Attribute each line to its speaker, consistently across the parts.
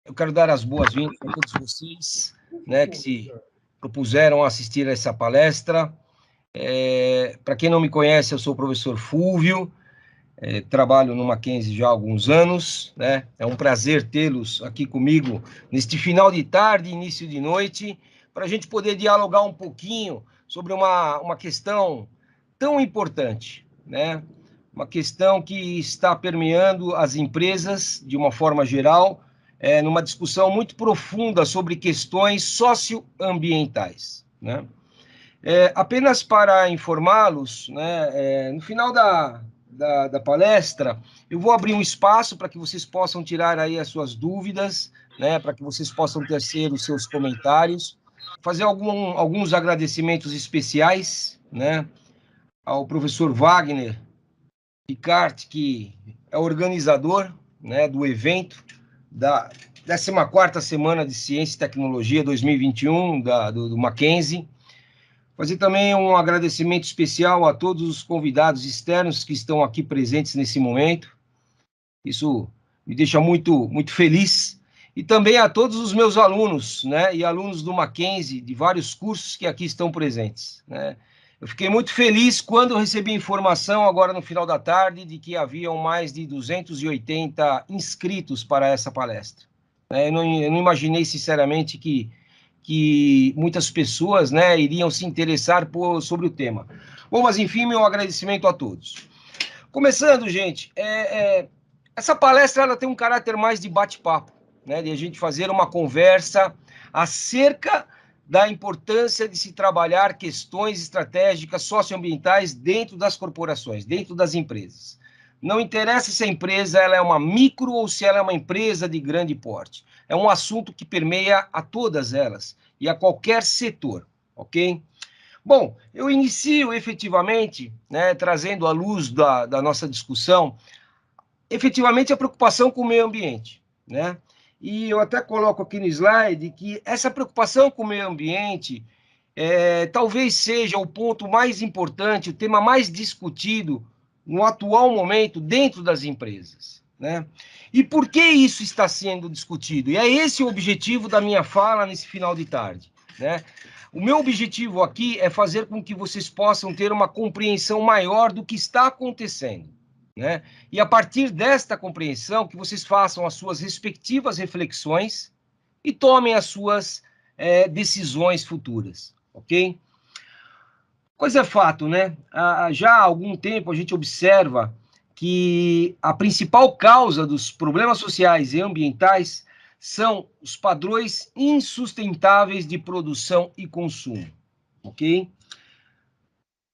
Speaker 1: Eu quero dar as boas-vindas a todos vocês, né, que se propuseram a assistir a essa palestra. Para quem não me conhece, eu sou o professor Fúvio, trabalho no Mackenzie já há alguns anos, né? É um prazer tê-los aqui comigo neste final de tarde, início de noite, para a gente poder dialogar um pouquinho sobre uma questão tão importante, né? Uma questão que está permeando as empresas de uma forma geral, numa discussão muito profunda sobre questões socioambientais, né? Apenas para informá-los, né, no final da palestra, eu vou abrir um espaço para que vocês possam tirar aí as suas dúvidas, né, para que vocês possam tecer os seus comentários, fazer alguns agradecimentos especiais, né, ao professor Wagner Picard, que é organizador, né, do evento da 14ª Semana de Ciência e Tecnologia 2021 do Mackenzie. Fazer também um agradecimento especial a todos os convidados externos que estão aqui presentes nesse momento. Isso me deixa muito, muito feliz. E também a todos os meus alunos, né, e alunos do Mackenzie, de vários cursos que aqui estão presentes, né. Eu fiquei muito feliz quando eu recebi informação, agora no final da tarde, de que haviam mais de 280 inscritos para essa palestra. Eu não imaginei, sinceramente, que muitas pessoas, né, iriam se interessar sobre o tema. Bom, mas enfim, meu agradecimento a todos. Começando, gente, essa palestra ela tem um caráter mais de bate-papo, né, de a gente fazer uma conversa acerca da importância de se trabalhar questões estratégicas socioambientais dentro das corporações, dentro das empresas. Não interessa se a empresa ela é uma micro ou se ela é uma empresa de grande porte. É um assunto que permeia a todas elas e a qualquer setor, ok? Bom, eu inicio efetivamente, né, trazendo à luz da nossa discussão, efetivamente a preocupação com o meio ambiente, né? E eu até coloco aqui no slide que essa preocupação com o meio ambiente talvez seja o ponto mais importante, o tema mais discutido no atual momento dentro das empresas, né? E por que isso está sendo discutido? E é esse o objetivo da minha fala nesse final de tarde, né? O meu objetivo aqui é fazer com que vocês possam ter uma compreensão maior do que está acontecendo, né? E a partir desta compreensão, que vocês façam as suas respectivas reflexões e tomem as suas decisões futuras, ok? Coisa é fato, né? Já há algum tempo a gente observa que a principal causa dos problemas sociais e ambientais são os padrões insustentáveis de produção e consumo, ok?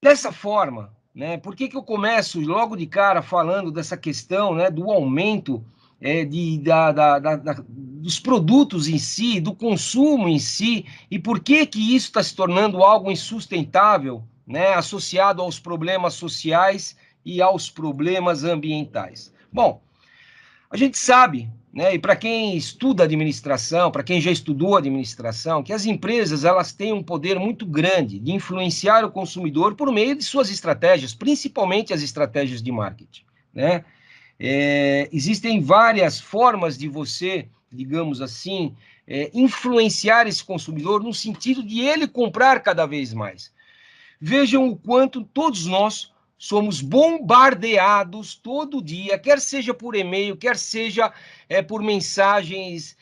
Speaker 1: Dessa forma, né, por que eu começo logo de cara falando dessa questão, né, do aumento dos produtos em si, do consumo em si, e por que isso está se tornando algo insustentável, né, associado aos problemas sociais e aos problemas ambientais? Bom, a gente sabe, né, e para quem estuda administração, para quem já estudou administração, que as empresas elas têm um poder muito grande de influenciar o consumidor por meio de suas estratégias, principalmente as estratégias de marketing, né? Existem várias formas de você, digamos assim, influenciar esse consumidor no sentido de ele comprar cada vez mais. Vejam o quanto todos nós somos bombardeados todo dia, quer seja por e-mail, quer seja por mensagens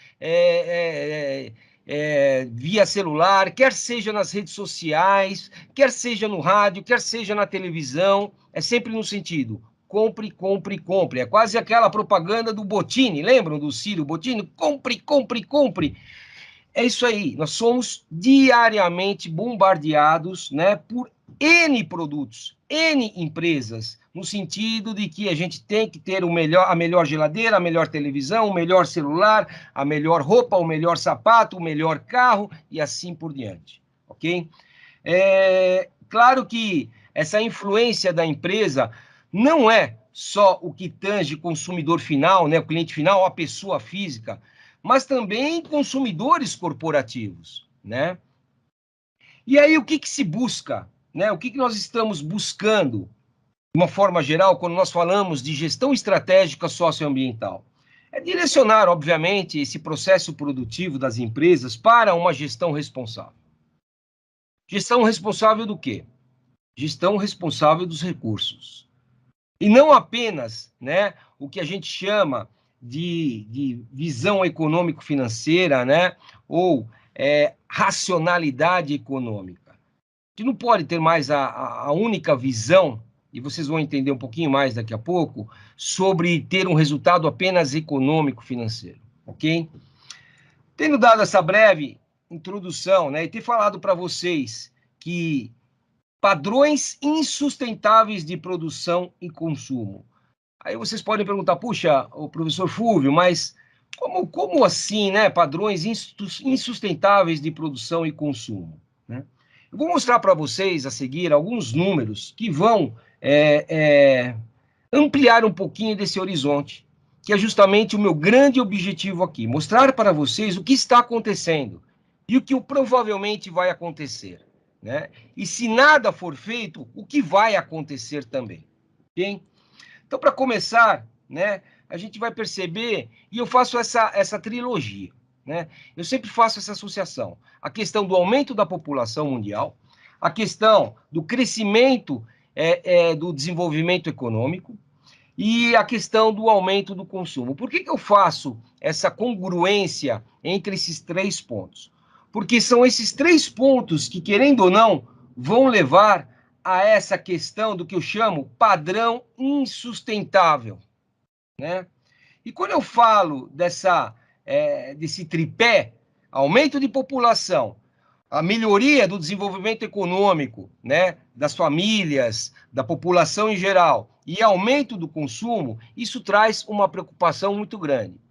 Speaker 1: via celular, quer seja nas redes sociais, quer seja no rádio, quer seja na televisão, é sempre no sentido: compre, compre, compre. É quase aquela propaganda do Bottini, lembram do Círio Bottini? Compre, compre, compre. É isso aí, nós somos diariamente bombardeados, né, por N produtos, N empresas, no sentido de que a gente tem que ter a melhor geladeira, a melhor televisão, o melhor celular, a melhor roupa, o melhor sapato, o melhor carro e assim por diante, ok? Claro que essa influência da empresa não é só o que tange consumidor final, né, o cliente final, a pessoa física, mas também consumidores corporativos, né? E aí o que se busca, né? O que nós estamos buscando, de uma forma geral, quando nós falamos de gestão estratégica socioambiental? é direcionar, obviamente, esse processo produtivo das empresas para uma gestão responsável. Gestão responsável do quê? Gestão responsável dos recursos. E não apenas, né, o que a gente chama de visão econômico-financeira, né, ou racionalidade econômica. A gente não pode ter mais a única visão, e vocês vão entender um pouquinho mais daqui a pouco, sobre ter um resultado apenas econômico-financeiro, ok? Tendo dado essa breve introdução, né, e ter falado para vocês que padrões insustentáveis de produção e consumo. Aí vocês podem perguntar, puxa, o professor Fúvio, mas como assim, né? Padrões insustentáveis de produção e consumo, né? Eu vou mostrar para vocês a seguir alguns números que vão ampliar um pouquinho desse horizonte, que é justamente o meu grande objetivo aqui, mostrar para vocês o que está acontecendo e o que provavelmente vai acontecer, né? E se nada for feito, o que vai acontecer também, ok? Então, para começar, né, a gente vai perceber, e eu faço essa trilogia, né? Eu sempre faço essa associação. A questão do aumento da população mundial, a questão do crescimento do desenvolvimento econômico e a questão do aumento do consumo. Por que eu faço essa congruência entre esses três pontos? Porque são esses três pontos que, querendo ou não, vão levar a essa questão do que eu chamo padrão insustentável, né? E quando eu falo desse tripé, aumento de população, a melhoria do desenvolvimento econômico, né, das famílias, da população em geral, e aumento do consumo, isso traz uma preocupação muito grande.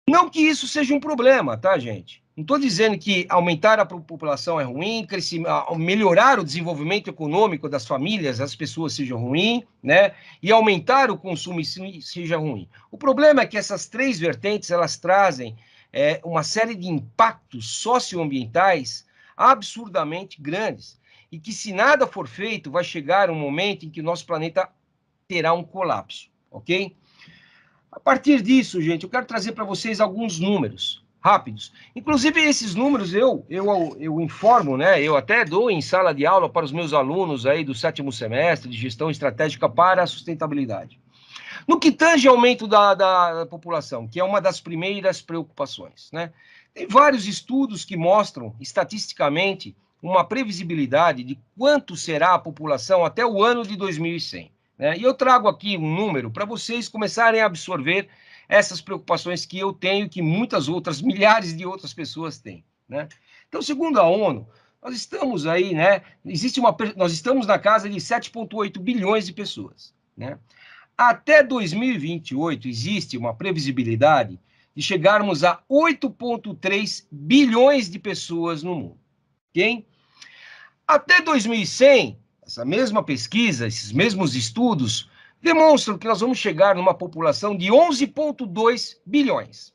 Speaker 1: Não que isso seja um problema, tá, gente? Não estou dizendo que aumentar a população é ruim, melhorar o desenvolvimento econômico das famílias, das pessoas seja ruim, né? E aumentar o consumo seja ruim. O problema é que essas três vertentes, elas trazem uma série de impactos socioambientais absurdamente grandes. E que, se nada for feito, vai chegar um momento em que o nosso planeta terá um colapso, ok? A partir disso, gente, eu quero trazer para vocês alguns números rápidos. Inclusive, esses números eu informo, né? Eu até dou em sala de aula para os meus alunos aí do 7º semestre de gestão estratégica para a sustentabilidade. No que tange ao aumento da população, que é uma das primeiras preocupações, né? Tem vários estudos que mostram, estatisticamente, uma previsibilidade de quanto será a população até o ano de 2100. Né? E eu trago aqui um número para vocês começarem a absorver essas preocupações que eu tenho, que muitas outras, milhares de outras pessoas têm. Né? Então, segundo a ONU, nós estamos aí, né? Nós estamos na casa de 7,8 bilhões de pessoas. Né? Até 2028, existe uma previsibilidade de chegarmos a 8,3 bilhões de pessoas no mundo. Okay? Até 2100, essa mesma pesquisa, esses mesmos estudos, demonstram que nós vamos chegar numa população de 11,2 bilhões.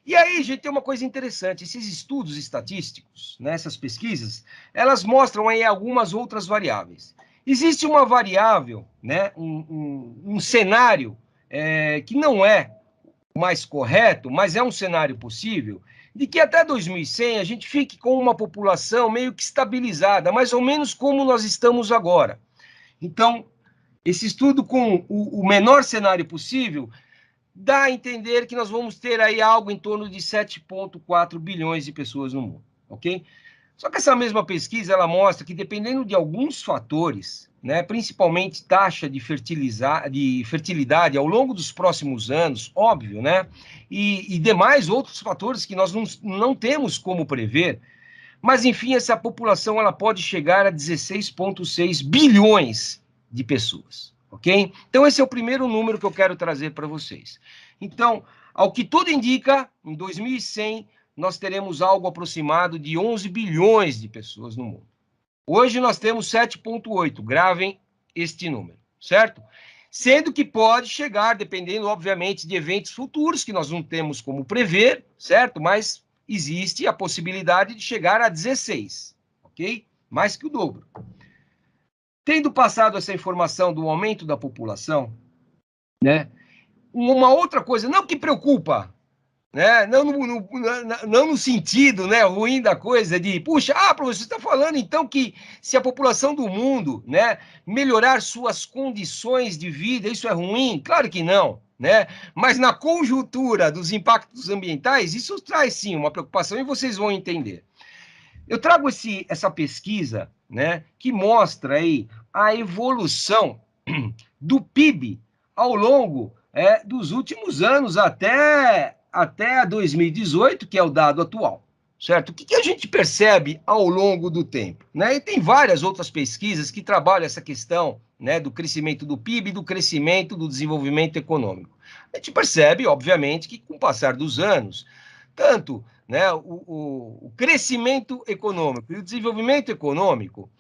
Speaker 1: E aí, gente, tem uma coisa interessante, esses estudos estatísticos, né, essas pesquisas, elas mostram aí algumas outras variáveis. Existe uma variável, né, um cenário que não é o mais correto, mas é um cenário possível, de que até 2100 a gente fique com uma população meio que estabilizada, mais ou menos como nós estamos agora. Então, esse estudo com o menor cenário possível dá a entender que nós vamos ter aí algo em torno de 7,4 bilhões de pessoas no mundo, ok? Só que essa mesma pesquisa, ela mostra que dependendo de alguns fatores, né, principalmente taxa de fertilidade ao longo dos próximos anos, óbvio, né, e demais outros fatores que nós não temos como prever, mas, enfim, essa população ela pode chegar a 16,6 bilhões de pessoas, ok? Então, esse é o primeiro número que eu quero trazer para vocês. Então, ao que tudo indica, em 2100, nós teremos algo aproximado de 11 bilhões de pessoas no mundo. Hoje nós temos 7,8, gravem este número, certo? Sendo que pode chegar, dependendo, obviamente, de eventos futuros, que nós não temos como prever, certo? Mas existe a possibilidade de chegar a 16, ok? Mais que o dobro. Tendo passado essa informação do aumento da população, né? uma outra coisa, não que preocupa, né? Não no sentido, né, ruim da coisa de, puxa, professor, você está falando então que se a população do mundo, né, melhorar suas condições de vida, isso é ruim? Claro que não, né? Mas na conjuntura dos impactos ambientais, isso traz sim uma preocupação e vocês vão entender. Eu trago essa pesquisa, né, que mostra aí a evolução do PIB ao longo dos últimos anos até 2018, que é o dado atual, certo? O que a gente percebe ao longo do tempo, né? E tem várias outras pesquisas que trabalham essa questão, né, do crescimento do PIB, do crescimento do desenvolvimento econômico. A gente percebe, obviamente, que com o passar dos anos, tanto, né, o crescimento econômico e o desenvolvimento econômico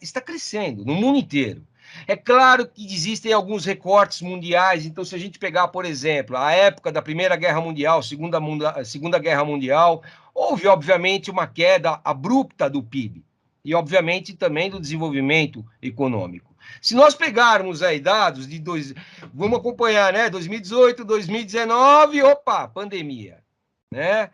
Speaker 1: está crescendo no mundo inteiro. É claro que existem alguns recortes mundiais, então se a gente pegar, por exemplo, a época da Primeira Guerra Mundial, Segunda Guerra Mundial, houve, obviamente, uma queda abrupta do PIB e, obviamente, também do desenvolvimento econômico. Se nós pegarmos aí dados vamos acompanhar, né, 2018, 2019, opa, pandemia, né?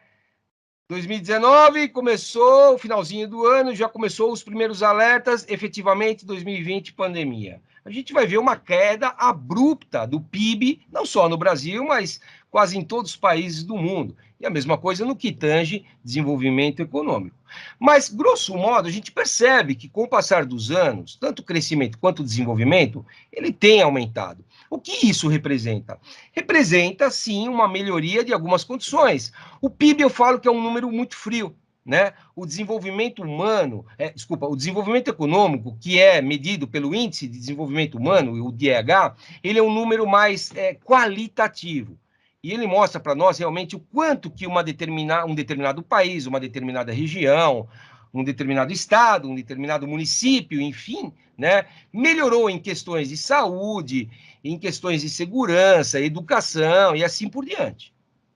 Speaker 1: 2019 começou, o finalzinho do ano, já começou os primeiros alertas, efetivamente 2020, pandemia. A gente vai ver uma queda abrupta do PIB, não só no Brasil, mas quase em todos os países do mundo. E a mesma coisa no que tange desenvolvimento econômico. Mas, grosso modo, a gente percebe que com o passar dos anos, tanto o crescimento quanto o desenvolvimento, ele tem aumentado. O que isso representa? Representa, sim, uma melhoria de algumas condições. O PIB, eu falo que é um número muito frio, né? O desenvolvimento humano, o desenvolvimento econômico, que é medido pelo Índice de Desenvolvimento Humano, o DH, ele é um número mais qualitativo. E ele mostra para nós realmente o quanto que um determinado país, uma determinada região, um determinado estado, um determinado município, enfim, né, melhorou em questões de saúde, em questões de segurança, educação e assim por diante,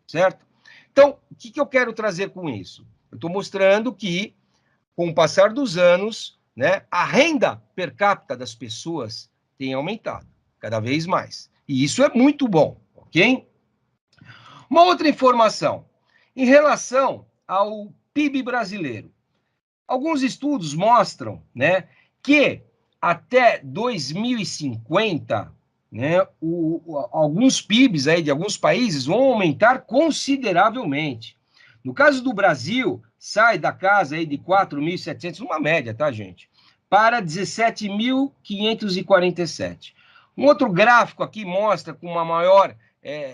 Speaker 1: certo? Então, o que eu quero trazer com isso? Eu estou mostrando que, com o passar dos anos, né, a renda per capita das pessoas tem aumentado cada vez mais. E isso é muito bom, ok? Uma outra informação, em relação ao PIB brasileiro. Alguns estudos mostram, né, que até 2050, né, alguns PIBs aí de alguns países vão aumentar consideravelmente. No caso do Brasil, sai da casa aí de 4.700, uma média, tá, gente? Para 17.547. Um outro gráfico aqui mostra com uma maior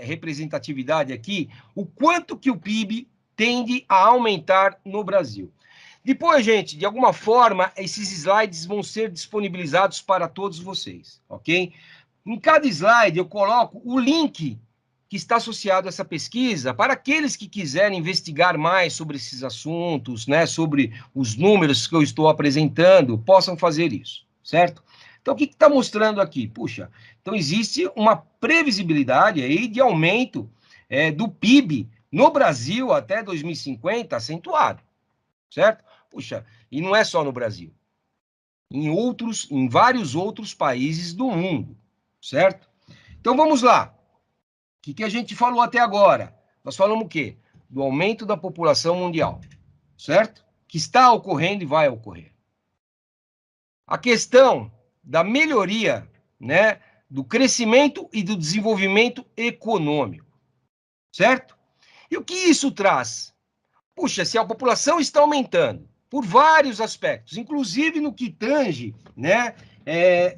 Speaker 1: representatividade aqui o quanto que o PIB tende a aumentar no Brasil. Depois, gente, de alguma forma, esses slides vão ser disponibilizados para todos vocês, ok? Em cada slide eu coloco o link que está associado a essa pesquisa para aqueles que quiserem investigar mais sobre esses assuntos, né, sobre os números que eu estou apresentando, possam fazer isso, certo? Então, o que está mostrando aqui? Puxa, então existe uma previsibilidade aí de aumento do PIB no Brasil até 2050 acentuado, certo? Puxa, e não é só no Brasil. Em vários outros países do mundo, certo? Então, vamos lá. O que a gente falou até agora? Nós falamos o quê? Do aumento da população mundial, certo? Que está ocorrendo e vai ocorrer. A questão da melhoria, né, do crescimento e do desenvolvimento econômico, certo? E o que isso traz? Puxa, se a população está aumentando por vários aspectos, inclusive no que tange, né,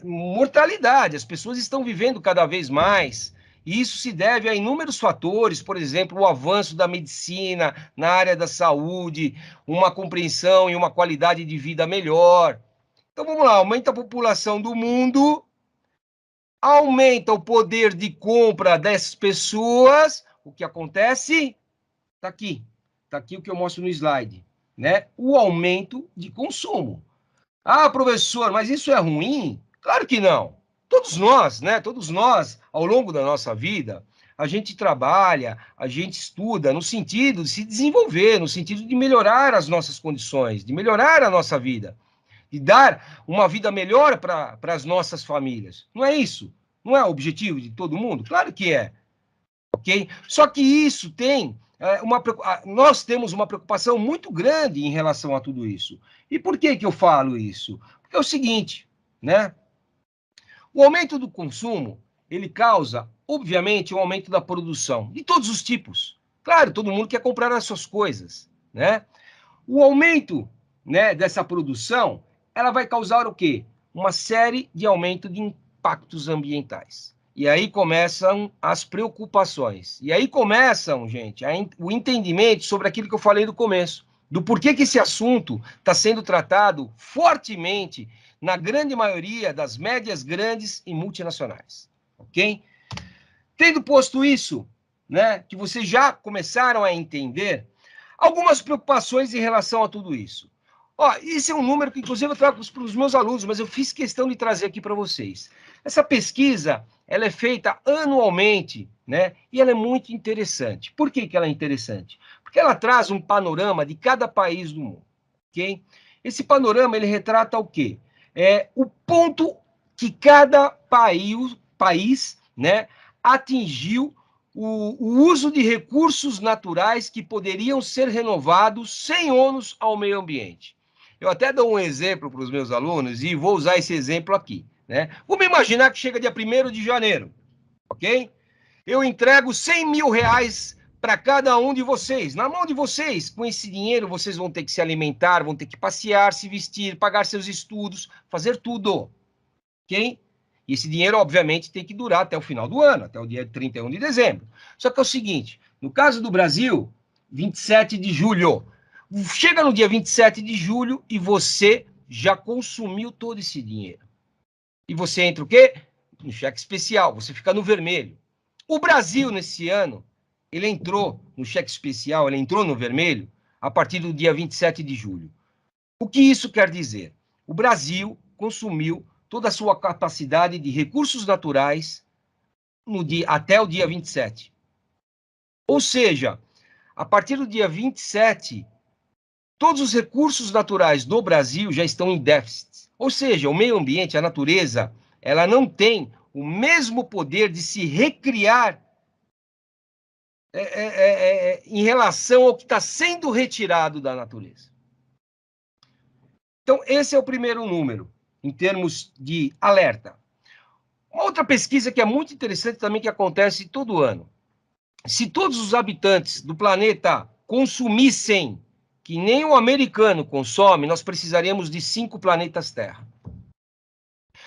Speaker 1: mortalidade, as pessoas estão vivendo cada vez mais, e isso se deve a inúmeros fatores, por exemplo, o avanço da medicina na área da saúde, uma compreensão e uma qualidade de vida melhor. Então, vamos lá, aumenta a população do mundo, aumenta o poder de compra das pessoas, o que acontece? Está aqui. Está aqui o que eu mostro no slide, né? O aumento de consumo. Ah, professor, mas isso é ruim? Claro que não. Todos nós, né? Todos nós, ao longo da nossa vida, a gente trabalha, a gente estuda no sentido de se desenvolver, no sentido de melhorar as nossas condições, de melhorar a nossa vida, de dar uma vida melhor para as nossas famílias. Não é isso? Não é o objetivo de todo mundo? Claro que é. ok? Só que isso tem nós temos uma preocupação muito grande em relação a tudo isso. E por que eu falo isso? Porque é o seguinte, né? O aumento do consumo, ele causa, obviamente, um aumento da produção, de todos os tipos. Claro, todo mundo quer comprar as suas coisas, né? O aumento, né, dessa produção, ela vai causar o quê? Uma série de aumento de impactos ambientais. E aí começam as preocupações. E aí começam, gente, o entendimento sobre aquilo que eu falei no começo, do porquê que esse assunto está sendo tratado fortemente na grande maioria das médias grandes e multinacionais, ok? Tendo posto isso, né, que vocês já começaram a entender, algumas preocupações em relação a tudo isso. Ó, esse é um número que, inclusive, eu trago para os meus alunos, mas eu fiz questão de trazer aqui para vocês. Essa pesquisa, ela é feita anualmente, né? E ela é muito interessante. Por que ela é interessante? Porque ela traz um panorama de cada país do mundo, ok? Esse panorama, ele retrata o quê? É o ponto que cada país, né, atingiu o uso de recursos naturais que poderiam ser renovados sem ônus ao meio ambiente. Eu até dou um exemplo para os meus alunos e vou usar esse exemplo aqui, né? Vamos imaginar que chega dia 1º de janeiro, ok? Eu entrego 100 mil reais para cada um de vocês. Na mão de vocês, com esse dinheiro, vocês vão ter que se alimentar, vão ter que passear, se vestir, pagar seus estudos, fazer tudo, ok? E esse dinheiro, obviamente, tem que durar até o final do ano, até o dia 31 de dezembro. Só que é o seguinte, no caso do Brasil, 27 de julho. Chega no dia 27 de julho e você já consumiu todo esse dinheiro. E você entra o quê? No cheque especial, você fica no vermelho. O Brasil, nesse ano, ele entrou no cheque especial, ele entrou no vermelho a partir do dia 27 de julho. O que isso quer dizer? O Brasil consumiu toda a sua capacidade de recursos naturais até o dia 27. Ou seja, a partir do dia 27, todos os recursos naturais do Brasil já estão em déficit. Ou seja, o meio ambiente, a natureza, ela não tem o mesmo poder de se recriar em relação ao que está sendo retirado da natureza. Então, esse é o primeiro número, em termos de alerta. Uma outra pesquisa que é muito interessante também, que acontece todo ano. Se todos os habitantes do planeta consumissem que nem o americano consome, nós precisaríamos de 5 planetas Terra.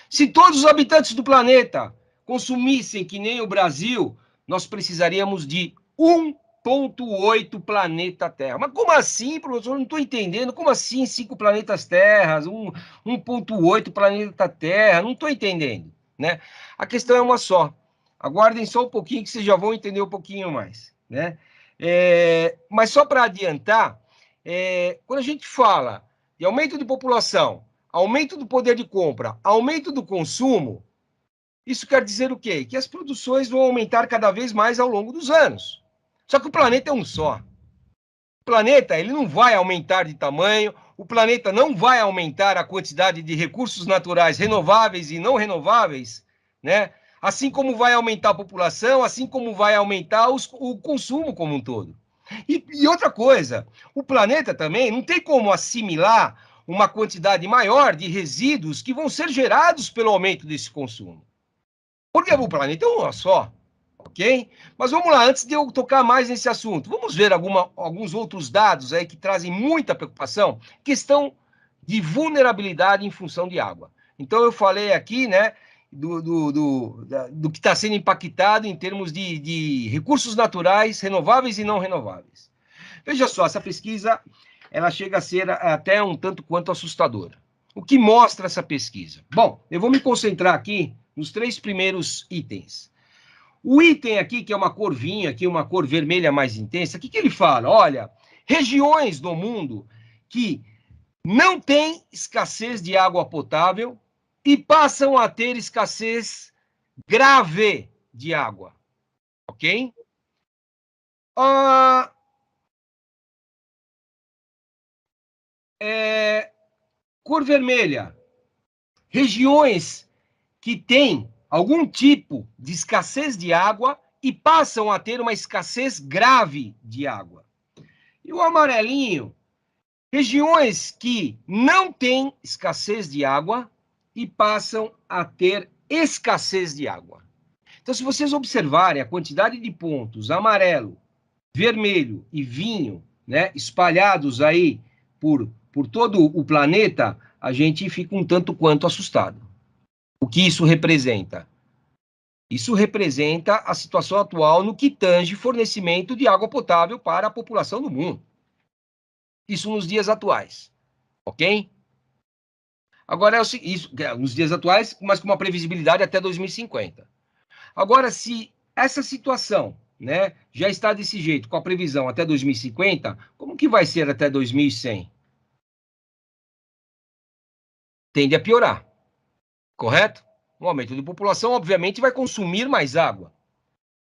Speaker 1: Se todos os habitantes do planeta consumissem que nem o Brasil, nós precisaríamos de 1,8 planeta Terra. Mas como assim, professor? Eu não estou entendendo. Como assim 5 planetas Terra, 1,8 planeta Terra? Não estou entendendo, né? A questão é uma só. Aguardem só um pouquinho que vocês já vão entender um pouquinho mais, né? Mas só para adiantar, quando a gente fala de aumento de população, aumento do poder de compra, aumento do consumo, isso quer dizer o quê? Que as produções vão aumentar cada vez mais ao longo dos anos. Só que o planeta é um só. O planeta, ele não vai aumentar de tamanho, o planeta não vai aumentar a quantidade de recursos naturais renováveis e não renováveis, né? Assim como vai aumentar a população, assim como vai aumentar o consumo como um todo. E outra coisa, o planeta também não tem como assimilar uma quantidade maior de resíduos que vão ser gerados pelo aumento desse consumo. Porque o planeta é um só, ok? Mas vamos lá, antes de eu tocar mais nesse assunto, vamos ver alguns outros dados aí que trazem muita preocupação, questão de vulnerabilidade em função de água. Então, eu falei aqui, né, do que está sendo impactado em termos de recursos naturais, renováveis e não renováveis. Veja só, essa pesquisa, ela chega a ser até um tanto quanto assustadora. O que mostra essa pesquisa? Bom, eu vou me concentrar aqui nos 3 primeiros itens. O item aqui, que é uma cor vinho, aqui uma cor vermelha mais intensa, o que ele fala? Olha, regiões do mundo que não têm escassez de água potável e passam a ter escassez grave de água, ok? Cor vermelha, regiões que têm algum tipo de escassez de água e passam a ter uma escassez grave de água. E o amarelinho, regiões que não têm escassez de água e passam a ter escassez de água. Então, se vocês observarem a quantidade de pontos amarelo, vermelho e vinho, né, espalhados aí por todo o planeta, a gente fica um tanto quanto assustado. O que isso representa? Isso representa a situação atual no que tange fornecimento de água potável para a população do mundo. Isso nos dias atuais, ok? Agora, isso nos dias atuais, mas com uma previsibilidade até 2050. Agora, se essa situação, né, já está desse jeito, com a previsão até 2050, como que vai ser até 2100? Tende a piorar, correto? Um aumento de população, obviamente, vai consumir mais água.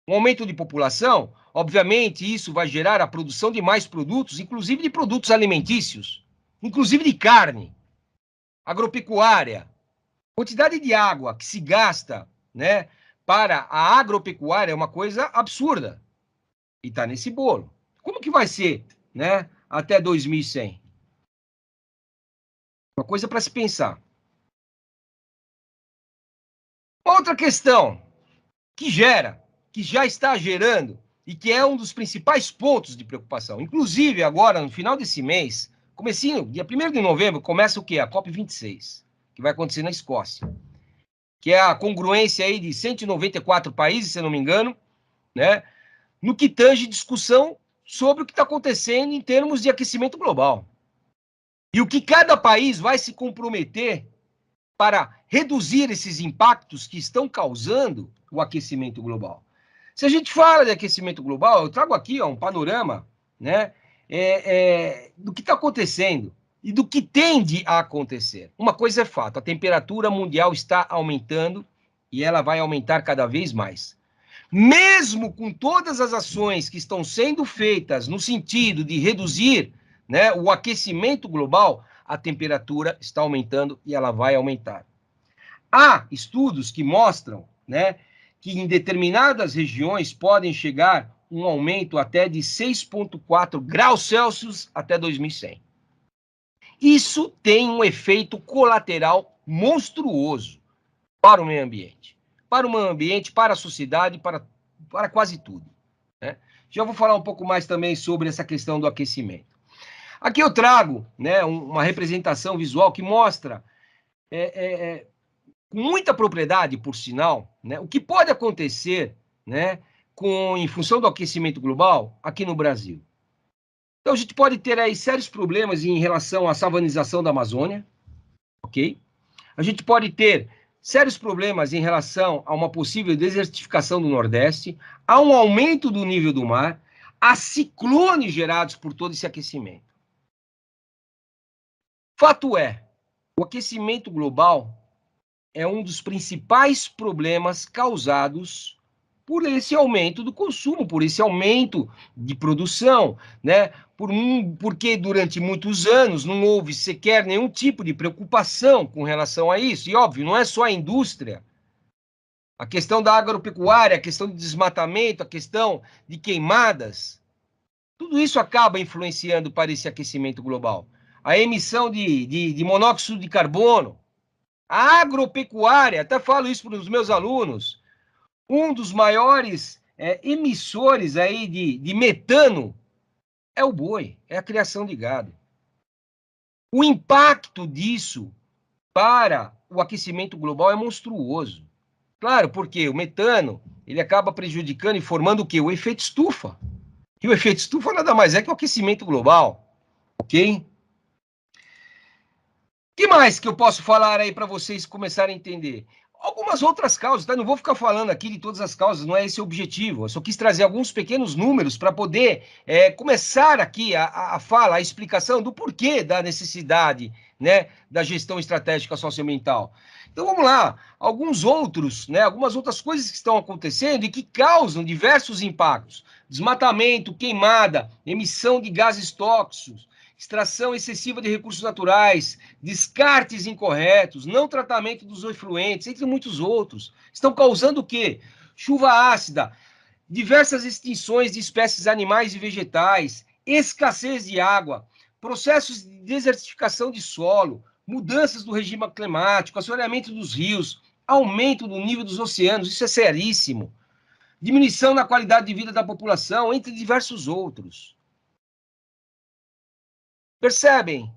Speaker 1: Um aumento de população, obviamente, isso vai gerar a produção de mais produtos, inclusive de produtos alimentícios, inclusive de carne, agropecuária. A quantidade de água que se gasta, né, para a agropecuária é uma coisa absurda. E está nesse bolo. Como que vai ser, né, até 2100? Uma coisa para se pensar. Outra questão que já está gerando, e que é um dos principais pontos de preocupação. Inclusive, agora, no final desse mês, comecinho, dia 1º de novembro, começa o quê? A COP26, que vai acontecer na Escócia. Que é a congruência aí de 194 países, se eu não me engano, né? No que tange discussão sobre o que está acontecendo em termos de aquecimento global. E o que cada país vai se comprometer para reduzir esses impactos que estão causando o aquecimento global. Se a gente fala de aquecimento global, eu trago aqui um panorama, né, do que está acontecendo e do que tende a acontecer. Uma coisa é fato, a temperatura mundial está aumentando e ela vai aumentar cada vez mais. Mesmo com todas as ações que estão sendo feitas no sentido de reduzir, né, o aquecimento global, a temperatura está aumentando e ela vai aumentar. Há estudos que mostram, né, que em determinadas regiões podem chegar um aumento até de 6,4 graus Celsius até 2100. Isso tem um efeito colateral monstruoso para o meio ambiente. Para a sociedade, para quase tudo, né? Já vou falar um pouco mais também sobre essa questão do aquecimento. Aqui eu trago, né, uma representação visual que mostra com muita propriedade, por sinal, né, o que pode acontecer, né, em função do aquecimento global aqui no Brasil. Então, a gente pode ter aí sérios problemas em relação à savanização da Amazônia, ok? A gente pode ter sérios problemas em relação a uma possível desertificação do Nordeste, a um aumento do nível do mar, a ciclones gerados por todo esse aquecimento. Fato é, o aquecimento global é um dos principais problemas causados por esse aumento do consumo, por esse aumento de produção, né? Porque durante muitos anos não houve sequer nenhum tipo de preocupação com relação a isso. E, óbvio, não é só a indústria. A questão da agropecuária, a questão do desmatamento, a questão de queimadas, tudo isso acaba influenciando para esse aquecimento global. A emissão de monóxido de carbono, a agropecuária, até falo isso para os meus alunos, um dos maiores emissores aí de metano é o boi, é a criação de gado. O impacto disso para o aquecimento global é monstruoso. Claro, porque o metano, ele acaba prejudicando e formando o quê? O efeito estufa. E o efeito estufa nada mais é que o aquecimento global, ok? O que mais que eu posso falar aí para vocês começarem a entender? Algumas outras causas, tá? Não vou ficar falando aqui de todas as causas, não é esse o objetivo. Eu só quis trazer alguns pequenos números para poder começar aqui a fala, a explicação do porquê da necessidade, né, da gestão estratégica socioambiental. Então vamos lá, algumas outras coisas que estão acontecendo e que causam diversos impactos. Desmatamento, queimada, emissão de gases tóxicos, extração excessiva de recursos naturais, descartes incorretos, não tratamento dos efluentes, entre muitos outros. Estão causando o quê? Chuva ácida, diversas extinções de espécies animais e vegetais, escassez de água, processos de desertificação de solo, mudanças do regime climático, assoreamento dos rios, aumento do nível dos oceanos, isso é seríssimo, diminuição na qualidade de vida da população, entre diversos outros. Percebem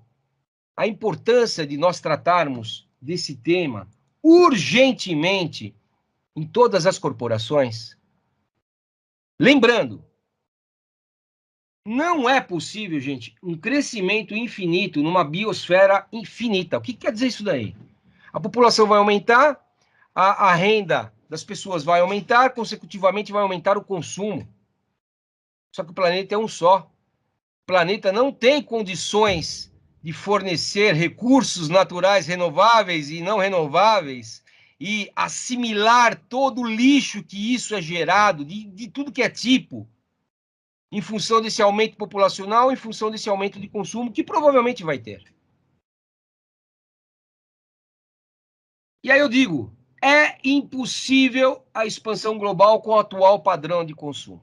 Speaker 1: a importância de nós tratarmos desse tema urgentemente em todas as corporações? Lembrando, não é possível, gente, um crescimento infinito numa biosfera infinita. O que quer dizer isso daí? A população vai aumentar, a renda das pessoas vai aumentar, consecutivamente vai aumentar o consumo. Só que o planeta é um só. O planeta não tem condições de fornecer recursos naturais renováveis e não renováveis e assimilar todo o lixo que isso é gerado, de tudo que é tipo, em função desse aumento populacional, em função desse aumento de consumo, que provavelmente vai ter. E aí eu digo, é impossível a expansão global com o atual padrão de consumo.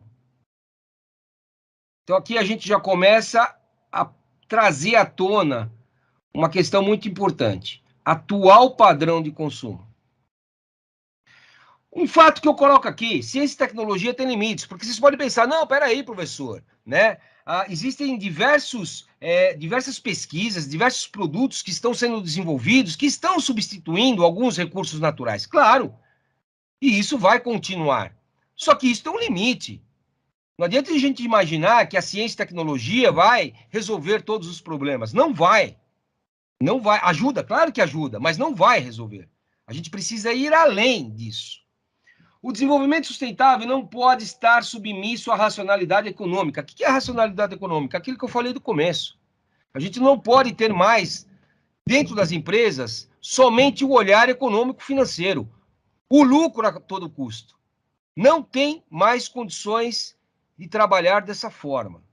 Speaker 1: Então aqui a gente já começa a trazer à tona uma questão muito importante. Atual padrão de consumo. Um fato que eu coloco aqui, ciência e tecnologia tem limites, porque vocês podem pensar, não, peraí, professor, né? Existem diversas pesquisas, diversos produtos que estão sendo desenvolvidos, que estão substituindo alguns recursos naturais. Claro, e isso vai continuar. Só que isso tem um limite. Não adianta a gente imaginar que a ciência e tecnologia vai resolver todos os problemas. Não vai. Não vai. Ajuda, claro que ajuda, mas não vai resolver. A gente precisa ir além disso. O desenvolvimento sustentável não pode estar submisso à racionalidade econômica. O que é a racionalidade econômica? Aquilo que eu falei do começo. A gente não pode ter mais, dentro das empresas, somente o olhar econômico-financeiro. O lucro a todo custo. Não tem mais condições de trabalhar dessa forma.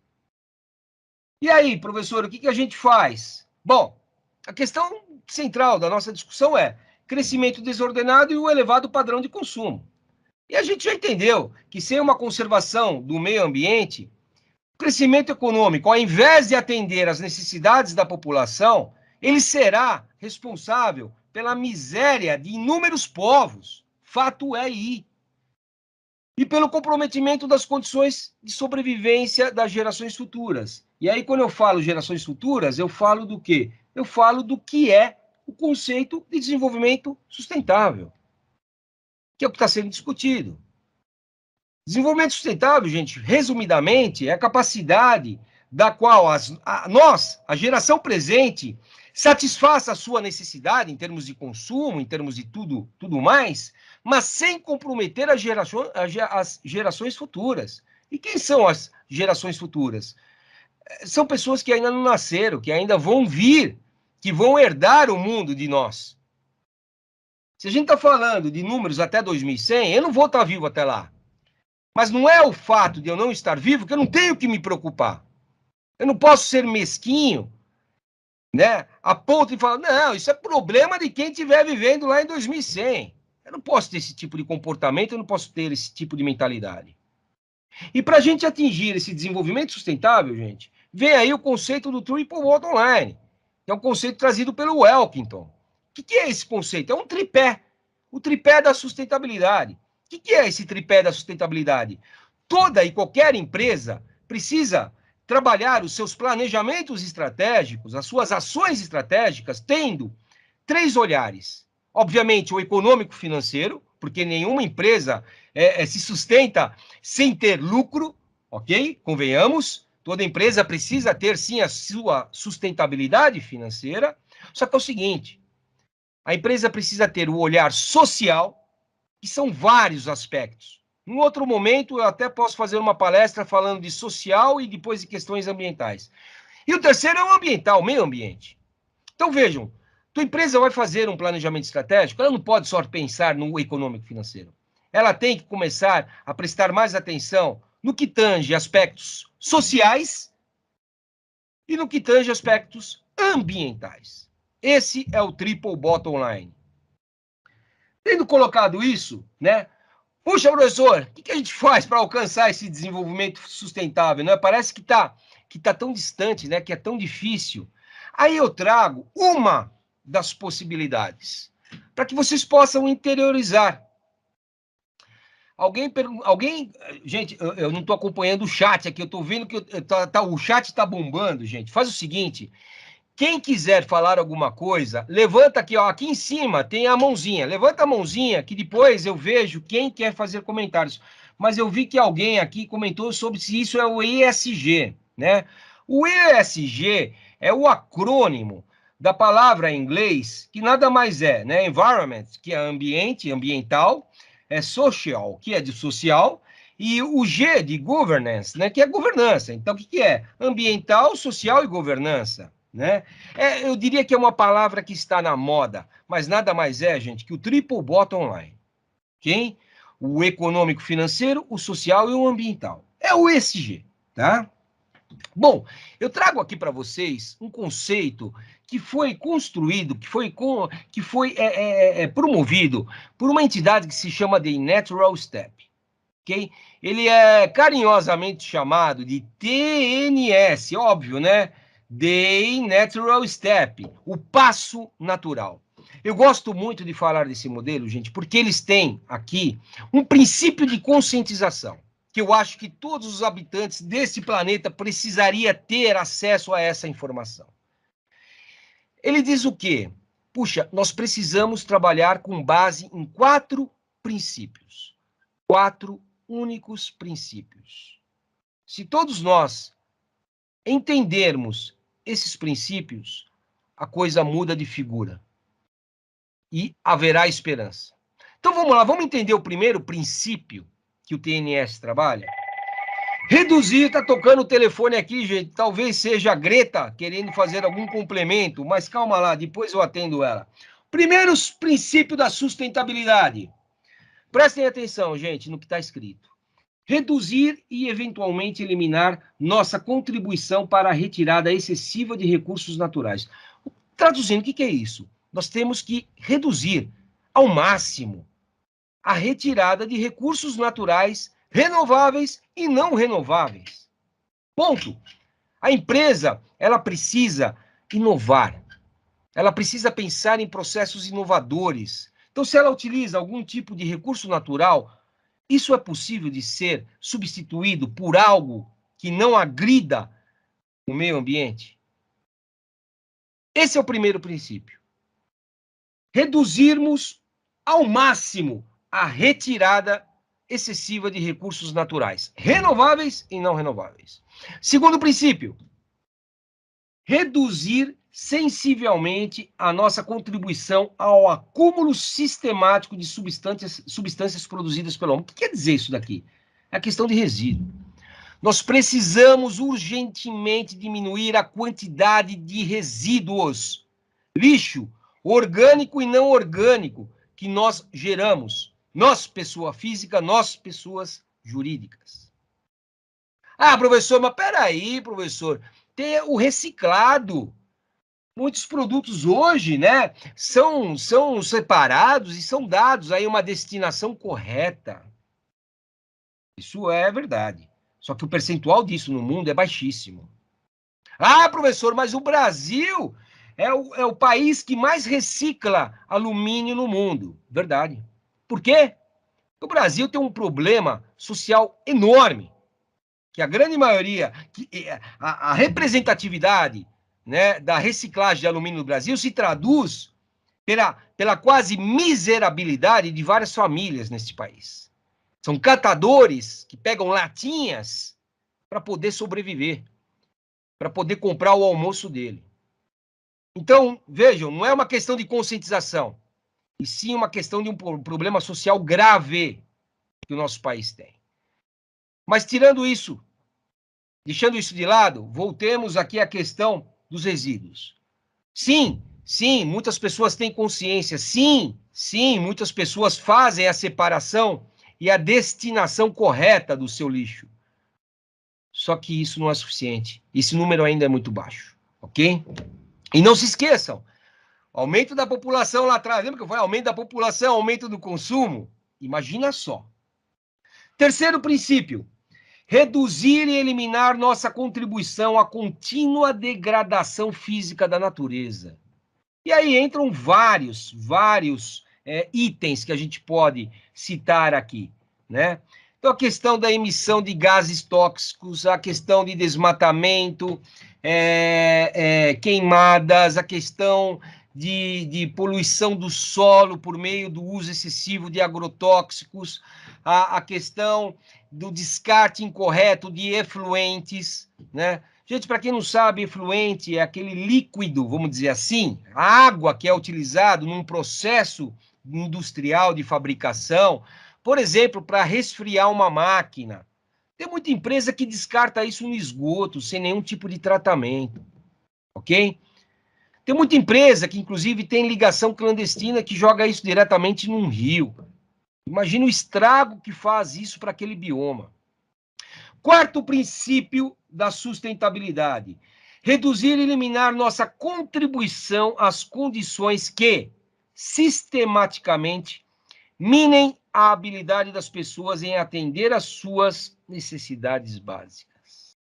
Speaker 1: E aí, professor, o que a gente faz? Bom, a questão central da nossa discussão é crescimento desordenado e o elevado padrão de consumo. E a gente já entendeu que sem uma conservação do meio ambiente, o crescimento econômico, ao invés de atender às necessidades da população, ele será responsável pela miséria de inúmeros povos. Fato é aí. E pelo comprometimento das condições de sobrevivência das gerações futuras. E aí, quando eu falo gerações futuras, eu falo do quê? Eu falo do que é o conceito de desenvolvimento sustentável, que é o que está sendo discutido. Desenvolvimento sustentável, gente, resumidamente, é a capacidade da qual a geração presente, satisfaça a sua necessidade em termos de consumo, em termos de tudo mais, mas sem comprometer as gerações futuras. E quem são as gerações futuras? São pessoas que ainda não nasceram, que ainda vão vir, que vão herdar o mundo de nós. Se a gente está falando de números até 2100, eu não vou estar vivo até lá. Mas não é o fato de eu não estar vivo que eu não tenho que me preocupar. Eu não posso ser mesquinho, né? A ponto de falar, não, isso é problema de quem estiver vivendo lá em 2100. Eu não posso ter esse tipo de comportamento, eu não posso ter esse tipo de mentalidade. E para a gente atingir esse desenvolvimento sustentável, gente, vem aí o conceito do Triple Bottom Line, que é um conceito trazido pelo Elkington. O que é esse conceito? É um tripé, o tripé da sustentabilidade. O que é esse tripé da sustentabilidade? Toda e qualquer empresa precisa trabalhar os seus planejamentos estratégicos, as suas ações estratégicas, tendo 3 olhares. Obviamente, o econômico-financeiro, porque nenhuma empresa se sustenta sem ter lucro, ok? Convenhamos. Toda empresa precisa ter, sim, a sua sustentabilidade financeira. Só que é o seguinte, a empresa precisa ter o olhar social, que são vários aspectos. Em outro momento, eu até posso fazer uma palestra falando de social e depois de questões ambientais. E o terceiro é o ambiental, o meio ambiente. Então, vejam, tua empresa vai fazer um planejamento estratégico, ela não pode só pensar no econômico financeiro. Ela tem que começar a prestar mais atenção no que tange aspectos sociais e no que tange aspectos ambientais. Esse é o triple bottom line. Tendo colocado isso, né, Puxa, professor, o que a gente faz para alcançar esse desenvolvimento sustentável? Né? Parece que tá tão distante, né? Que é tão difícil. Aí eu trago uma das possibilidades para que vocês possam interiorizar. Gente, eu não estou acompanhando o chat aqui, eu estou vendo que o chat está bombando, gente. Faz o seguinte, quem quiser falar alguma coisa, levanta aqui, ó, aqui em cima tem a mãozinha. Levanta a mãozinha que depois eu vejo quem quer fazer comentários. Mas eu vi que alguém aqui comentou sobre se isso é o ESG, né? O ESG é o acrônimo da palavra em inglês, que nada mais é, né? Environment, que é ambiente, ambiental, é social, que é de social, e o G de governance, né? Que é governança. Então, o que é? Ambiental, social e governança. Né? Eu diria que é uma palavra que está na moda, mas nada mais é, gente, que o triple bottom line. Quem? O econômico financeiro, o social e o ambiental. É o ESG, tá? Bom, eu trago aqui para vocês um conceito que foi construído, que foi promovido por uma entidade que se chama The Natural Step. Okay? Ele é carinhosamente chamado de TNS, óbvio, né? The Natural Step, o passo natural. Eu gosto muito de falar desse modelo, gente, porque eles têm aqui um princípio de conscientização, que eu acho que todos os habitantes desse planeta precisariam ter acesso a essa informação. Ele diz o quê? Puxa, nós precisamos trabalhar com base em 4 princípios. 4 únicos princípios. Se todos nós entendermos esses princípios, a coisa muda de figura e haverá esperança. Então vamos lá, vamos entender o primeiro princípio que o TNS trabalha? Reduzir, tá tocando o telefone aqui, gente, talvez seja a Greta querendo fazer algum complemento, mas calma lá, depois eu atendo ela. Primeiro princípio da sustentabilidade. Prestem atenção, gente, no que está escrito. Reduzir e, eventualmente, eliminar nossa contribuição para a retirada excessiva de recursos naturais. Traduzindo, o que é isso? Nós temos que reduzir ao máximo a retirada de recursos naturais renováveis e não renováveis. Ponto. A empresa, ela precisa inovar. Ela precisa pensar em processos inovadores. Então, se ela utiliza algum tipo de recurso natural, isso é possível de ser substituído por algo que não agrida o meio ambiente? Esse é o primeiro princípio. Reduzirmos ao máximo a retirada excessiva de recursos naturais, renováveis e não renováveis. Segundo princípio, reduzir sensivelmente a nossa contribuição ao acúmulo sistemático de substâncias produzidas pelo homem. O que quer dizer isso daqui? É a questão de resíduo. Nós precisamos urgentemente diminuir a quantidade de resíduos, lixo, orgânico e não orgânico, que nós geramos. Nós, pessoa física, nós, pessoas jurídicas. Ah, professor, mas peraí, professor, tem o reciclado. Muitos produtos hoje, né, são separados e são dados aí uma destinação correta. Isso é verdade. Só que o percentual disso no mundo é baixíssimo. Ah, professor, mas o Brasil é o país que mais recicla alumínio no mundo. Verdade. Por quê? O Brasil tem um problema social enorme, que a grande maioria, a representatividade, né, da reciclagem de alumínio no Brasil se traduz pela quase miserabilidade de várias famílias neste país. São catadores que pegam latinhas para poder sobreviver, para poder comprar o almoço dele. Então, vejam, não é uma questão de conscientização, e sim uma questão de um problema social grave que o nosso país tem. Mas tirando isso, deixando isso de lado, voltemos aqui à questão dos resíduos. Sim, muitas pessoas têm consciência. Sim, muitas pessoas fazem a separação e a destinação correta do seu lixo. Só que isso não é suficiente. Esse número ainda é muito baixo, ok? E não se esqueçam, aumento da população lá atrás, lembra que eu falei aumento da população, aumento do consumo? Imagina só, Terceiro princípio, reduzir e eliminar nossa contribuição à contínua degradação física da natureza. E aí entram vários itens que a gente pode citar aqui, né? Então, a questão da emissão de gases tóxicos, a questão de desmatamento, queimadas, a questão de poluição do solo por meio do uso excessivo de agrotóxicos, a questão do descarte incorreto de efluentes, né? Gente, para quem não sabe, efluente é aquele líquido, vamos dizer assim, a água que é utilizado num processo industrial de fabricação, por exemplo, para resfriar uma máquina. Tem muita empresa que descarta isso no esgoto, sem nenhum tipo de tratamento, ok? Tem muita empresa que, inclusive, tem ligação clandestina que joga isso diretamente num rio. Imagina o estrago que faz isso para aquele bioma. Quarto princípio da sustentabilidade: reduzir e eliminar nossa contribuição às condições que, sistematicamente, minem a habilidade das pessoas em atender às suas necessidades básicas.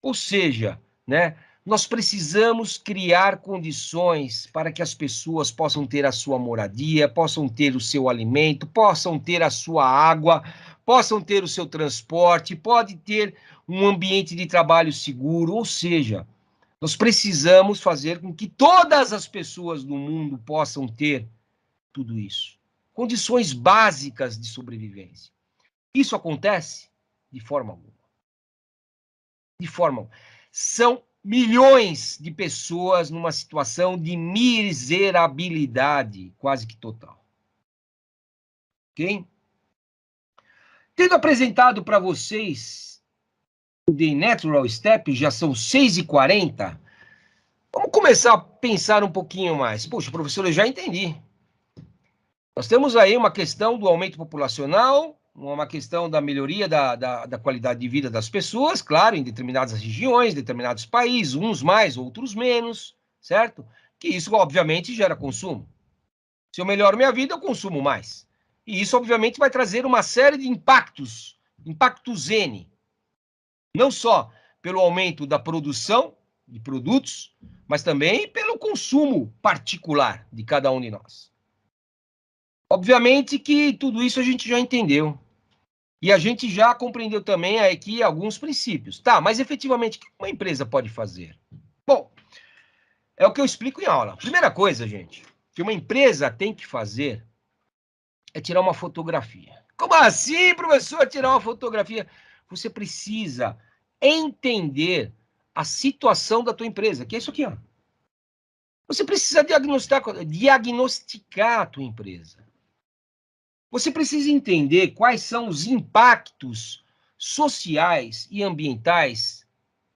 Speaker 1: Ou seja, né, nós precisamos criar condições para que as pessoas possam ter a sua moradia, possam ter o seu alimento, possam ter a sua água, possam ter o seu transporte, pode ter um ambiente de trabalho seguro, ou seja, nós precisamos fazer com que todas as pessoas do mundo possam ter tudo isso. Condições básicas de sobrevivência. Isso acontece? De forma alguma. De forma alguma. São milhões de pessoas numa situação de miserabilidade quase que total. Ok? Tendo apresentado para vocês o The Natural Step, já são 6h40, vamos começar a pensar um pouquinho mais. Poxa, professor, eu já entendi. Nós temos aí uma questão do aumento populacional, uma questão da melhoria da qualidade de vida das pessoas, claro, em determinadas regiões, determinados países, uns mais, outros menos, certo? Que isso, obviamente, gera consumo. Se eu melhoro minha vida, eu consumo mais. E isso, obviamente, vai trazer uma série de impactos N. Não só pelo aumento da produção de produtos, mas também pelo consumo particular de cada um de nós. Obviamente que tudo isso a gente já entendeu. E a gente já compreendeu também aqui alguns princípios. Tá, mas efetivamente, o que uma empresa pode fazer? Bom, é o que eu explico em aula. Primeira coisa, gente, que uma empresa tem que fazer é tirar uma fotografia. Como assim, professor, tirar uma fotografia? Você precisa entender a situação da tua empresa, que é isso aqui, ó. Você precisa diagnosticar a tua empresa. Você precisa entender quais são os impactos sociais e ambientais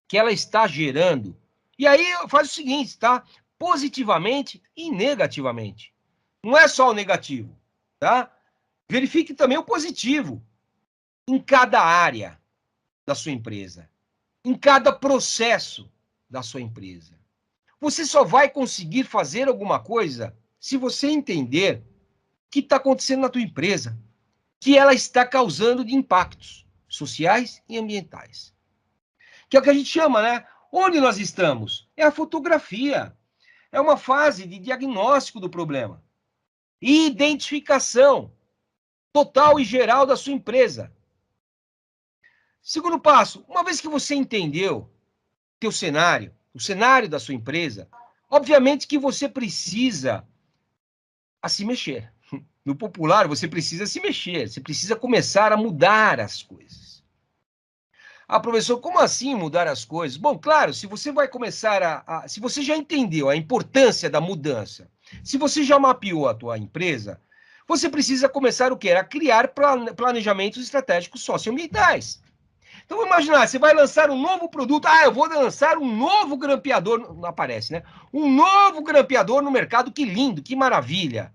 Speaker 1: que ela está gerando. E aí faz o seguinte, tá? Positivamente e negativamente. Não é só o negativo, tá? Verifique também o positivo em cada área da sua empresa, em cada processo da sua empresa. Você só vai conseguir fazer alguma coisa se você entender o que está acontecendo na tua empresa, que ela está causando de impactos sociais e ambientais. Que é o que a gente chama, né? Onde nós estamos? É a fotografia. É uma fase de diagnóstico do problema. Identificação total e geral da sua empresa. Segundo passo, uma vez que você entendeu teu cenário, o cenário da sua empresa, obviamente que você precisa se mexer. No popular, você precisa se mexer, você precisa começar a mudar as coisas. Ah, professor, como assim mudar as coisas? Bom, claro, se você vai começar se você já entendeu a importância da mudança, se você já mapeou a tua empresa, você precisa começar o quê? A criar planejamentos estratégicos socioambientais. Então, vamos imaginar, você vai lançar um novo produto. Ah, eu vou lançar um novo grampeador. Não aparece, né? Um novo grampeador no mercado, que lindo, que maravilha.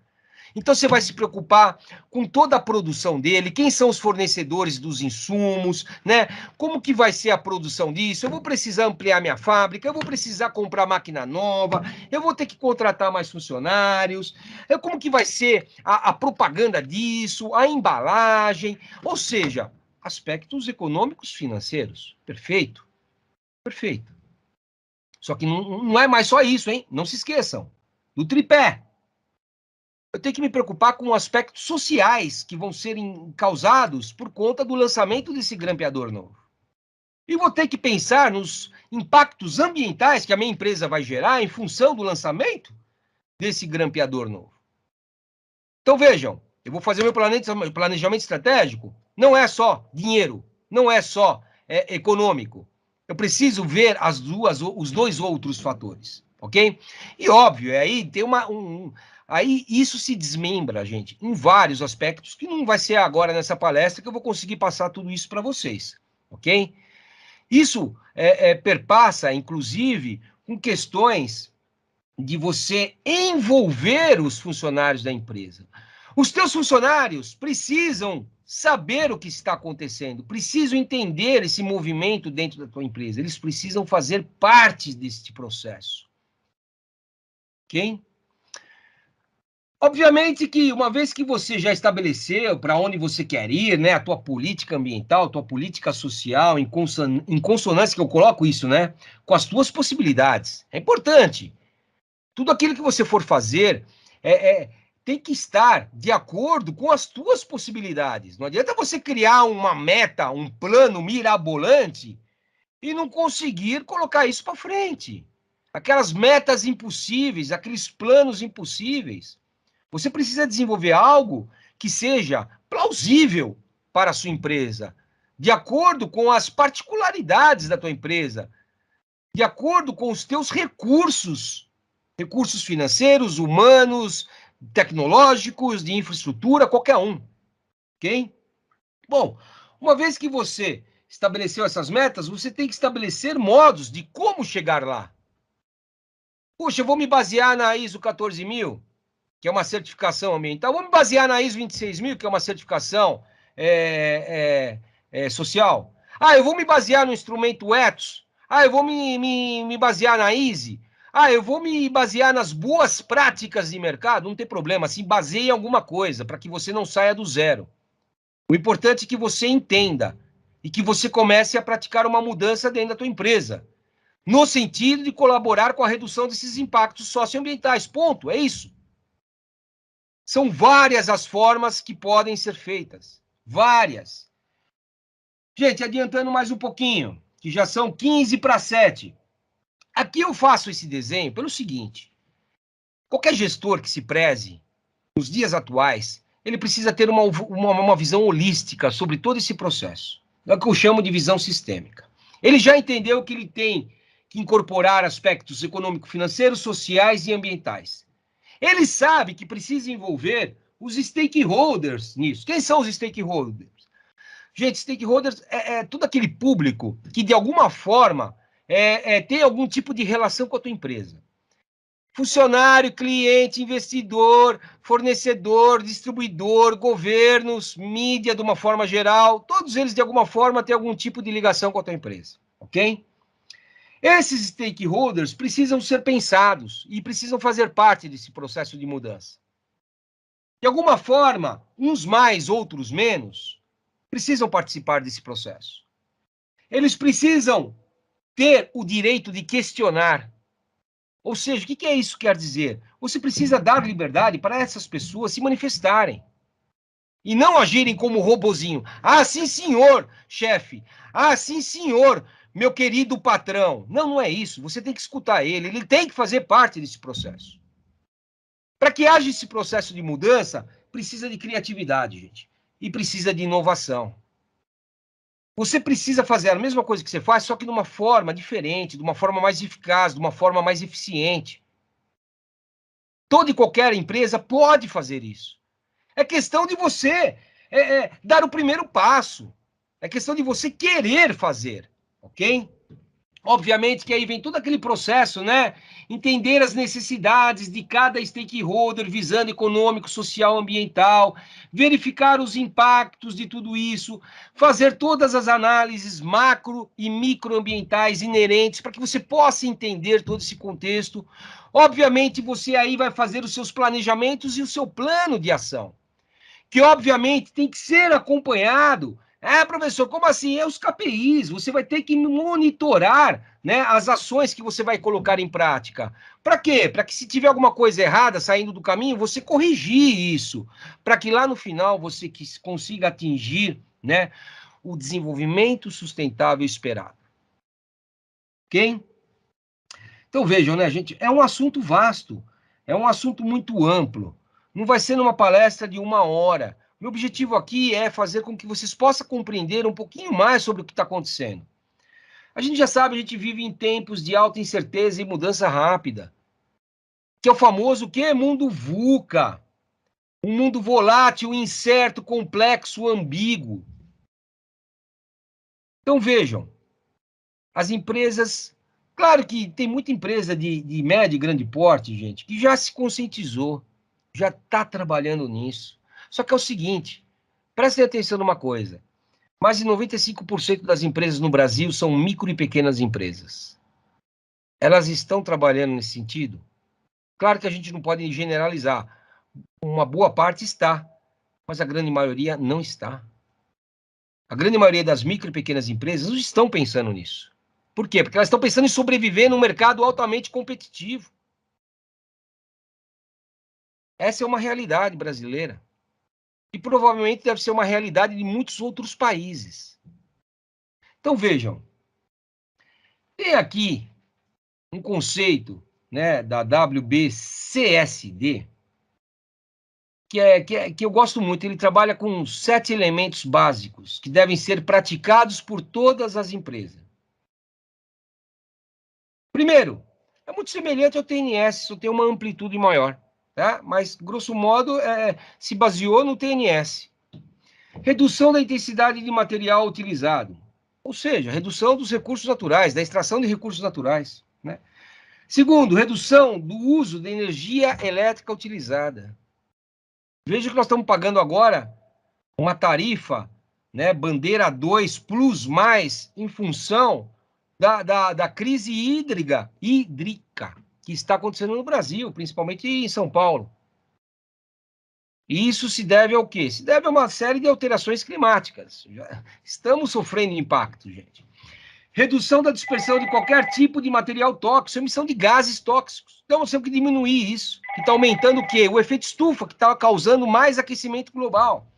Speaker 1: Então, você vai se preocupar com toda a produção dele, quem são os fornecedores dos insumos, né? Como que vai ser a produção disso? Eu vou precisar ampliar minha fábrica, eu vou precisar comprar máquina nova, eu vou ter que contratar mais funcionários, como que vai ser a propaganda disso, a embalagem, ou seja, aspectos econômicos financeiros. Perfeito? Perfeito. Só que não é mais só isso, hein? Não se esqueçam do tripé. Eu tenho que me preocupar com aspectos sociais que vão serem causados por conta do lançamento desse grampeador novo. E vou ter que pensar nos impactos ambientais que a minha empresa vai gerar em função do lançamento desse grampeador novo. Então, vejam, eu vou fazer o meu planejamento estratégico, não é só dinheiro, não é só econômico. Eu preciso ver os dois outros fatores, ok? E óbvio, aí tem aí isso se desmembra, gente, em vários aspectos, que não vai ser agora nessa palestra que eu vou conseguir passar tudo isso para vocês, ok? Isso perpassa, inclusive, com questões de você envolver os funcionários da empresa. Os teus funcionários precisam saber o que está acontecendo, precisam entender esse movimento dentro da tua empresa, eles precisam fazer parte deste processo. Ok? Obviamente que uma vez que você já estabeleceu para onde você quer ir, né, a tua política ambiental, a tua política social, em consonância, que eu coloco isso, né, com as tuas possibilidades. É importante. Tudo aquilo que você for fazer tem que estar de acordo com as tuas possibilidades. Não adianta você criar uma meta, um plano mirabolante e não conseguir colocar isso para frente. Aquelas metas impossíveis, aqueles planos impossíveis. Você precisa desenvolver algo que seja plausível para a sua empresa, de acordo com as particularidades da tua empresa, de acordo com os teus recursos financeiros, humanos, tecnológicos, de infraestrutura, qualquer um, ok? Bom, uma vez que você estabeleceu essas metas, você tem que estabelecer modos de como chegar lá. Puxa, eu vou me basear na ISO 14000, que é uma certificação ambiental, vou me basear na ISO 26000, que é uma certificação social. Ah, eu vou me basear no instrumento Ethos. Ah, eu vou me basear na ISE. Ah, eu vou me basear nas boas práticas de mercado. Não tem problema, se baseie em alguma coisa, para que você não saia do zero. O importante é que você entenda e que você comece a praticar uma mudança dentro da tua empresa, no sentido de colaborar com a redução desses impactos socioambientais. Ponto, é isso. São várias as formas que podem ser feitas. Várias. Gente, adiantando mais um pouquinho, que já são 15 para 7. Aqui eu faço esse desenho pelo seguinte. Qualquer gestor que se preze, nos dias atuais, ele precisa ter uma visão holística sobre todo esse processo. É o que eu chamo de visão sistêmica. Ele já entendeu que ele tem que incorporar aspectos econômico-financeiros, sociais e ambientais. Ele sabe que precisa envolver os stakeholders nisso. Quem são os stakeholders? Gente, stakeholders é todo aquele público que, de alguma forma, tem algum tipo de relação com a tua empresa. Funcionário, cliente, investidor, fornecedor, distribuidor, governos, mídia de uma forma geral, todos eles, de alguma forma, têm algum tipo de ligação com a tua empresa, ok? Esses stakeholders precisam ser pensados e precisam fazer parte desse processo de mudança. De alguma forma, uns mais, outros menos, precisam participar desse processo. Eles precisam ter o direito de questionar. Ou seja, o que isso quer dizer? Você precisa dar liberdade para essas pessoas se manifestarem. E não agirem como robozinho. Ah, sim, senhor, chefe. Ah, sim, senhor, meu querido patrão. Não, não é isso. Você tem que escutar ele. Ele tem que fazer parte desse processo. Para que haja esse processo de mudança, precisa de criatividade, gente. E precisa de inovação. Você precisa fazer a mesma coisa que você faz, só que de uma forma diferente, de uma forma mais eficaz, de uma forma mais eficiente. Toda e qualquer empresa pode fazer isso. É questão de você dar o primeiro passo. É questão de você querer fazer, ok? Obviamente que aí vem todo aquele processo, né? Entender as necessidades de cada stakeholder, visando econômico, social, ambiental, verificar os impactos de tudo isso, fazer todas as análises macro e microambientais inerentes para que você possa entender todo esse contexto. Obviamente, você aí vai fazer os seus planejamentos e o seu plano de ação, que obviamente tem que ser acompanhado. Professor, como assim? É os KPIs, você vai ter que monitorar, né, as ações que você vai colocar em prática. Para quê? Para que se tiver alguma coisa errada saindo do caminho, você corrigir isso, para que lá no final você consiga atingir, né, o desenvolvimento sustentável esperado. Ok? Então vejam, né, gente, é um assunto vasto, é um assunto muito amplo. Não vai ser numa palestra de 1 hora. Meu objetivo aqui é fazer com que vocês possam compreender um pouquinho mais sobre o que está acontecendo. A gente já sabe, a gente vive em tempos de alta incerteza e mudança rápida, que é o famoso que mundo VUCA, um mundo volátil, incerto, complexo, ambíguo. Então vejam, as empresas, claro que tem muita empresa de médio e grande porte, gente, que já se conscientizou, já está trabalhando nisso. Só que é o seguinte, prestem atenção numa coisa, mais de 95% das empresas no Brasil são micro e pequenas empresas. Elas estão trabalhando nesse sentido? Claro que a gente não pode generalizar. Uma boa parte está, mas a grande maioria não está. A grande maioria das micro e pequenas empresas não estão pensando nisso. Por quê? Porque elas estão pensando em sobreviver num mercado altamente competitivo. Essa é uma realidade brasileira. E provavelmente deve ser uma realidade de muitos outros países. Então vejam, tem aqui um conceito, né, da WBCSD, que eu gosto muito. Ele trabalha com 7 elementos básicos que devem ser praticados por todas as empresas. Primeiro, é muito semelhante ao TNS, só tem uma amplitude maior, tá? Mas, grosso modo, se baseou no TNS. Redução da intensidade de material utilizado, ou seja, redução dos recursos naturais, da extração de recursos naturais, né? Segundo, redução do uso de energia elétrica utilizada. Veja que nós estamos pagando agora uma tarifa, né, bandeira 2 plus mais, em função da crise hídrica que está acontecendo no Brasil, principalmente em São Paulo. E isso se deve ao quê? Se deve a uma série de alterações climáticas. Já estamos sofrendo impacto, gente. Redução da dispersão de qualquer tipo de material tóxico, emissão de gases tóxicos. Então, nós temos que diminuir isso, que está aumentando o quê? O efeito estufa, que está causando mais aquecimento global.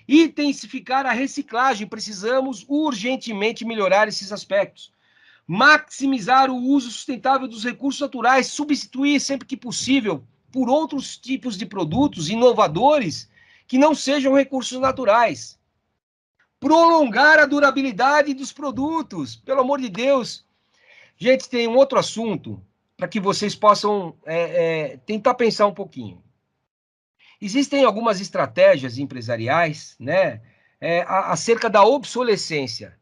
Speaker 1: Intensificar a reciclagem, precisamos urgentemente melhorar esses aspectos. Maximizar o uso sustentável dos recursos naturais, substituir sempre que possível por outros tipos de produtos inovadores que não sejam recursos naturais. Prolongar a durabilidade dos produtos, pelo amor de Deus. Gente, tem um outro assunto para que vocês possam tentar pensar um pouquinho. Existem algumas estratégias empresariais, né, acerca da obsolescência,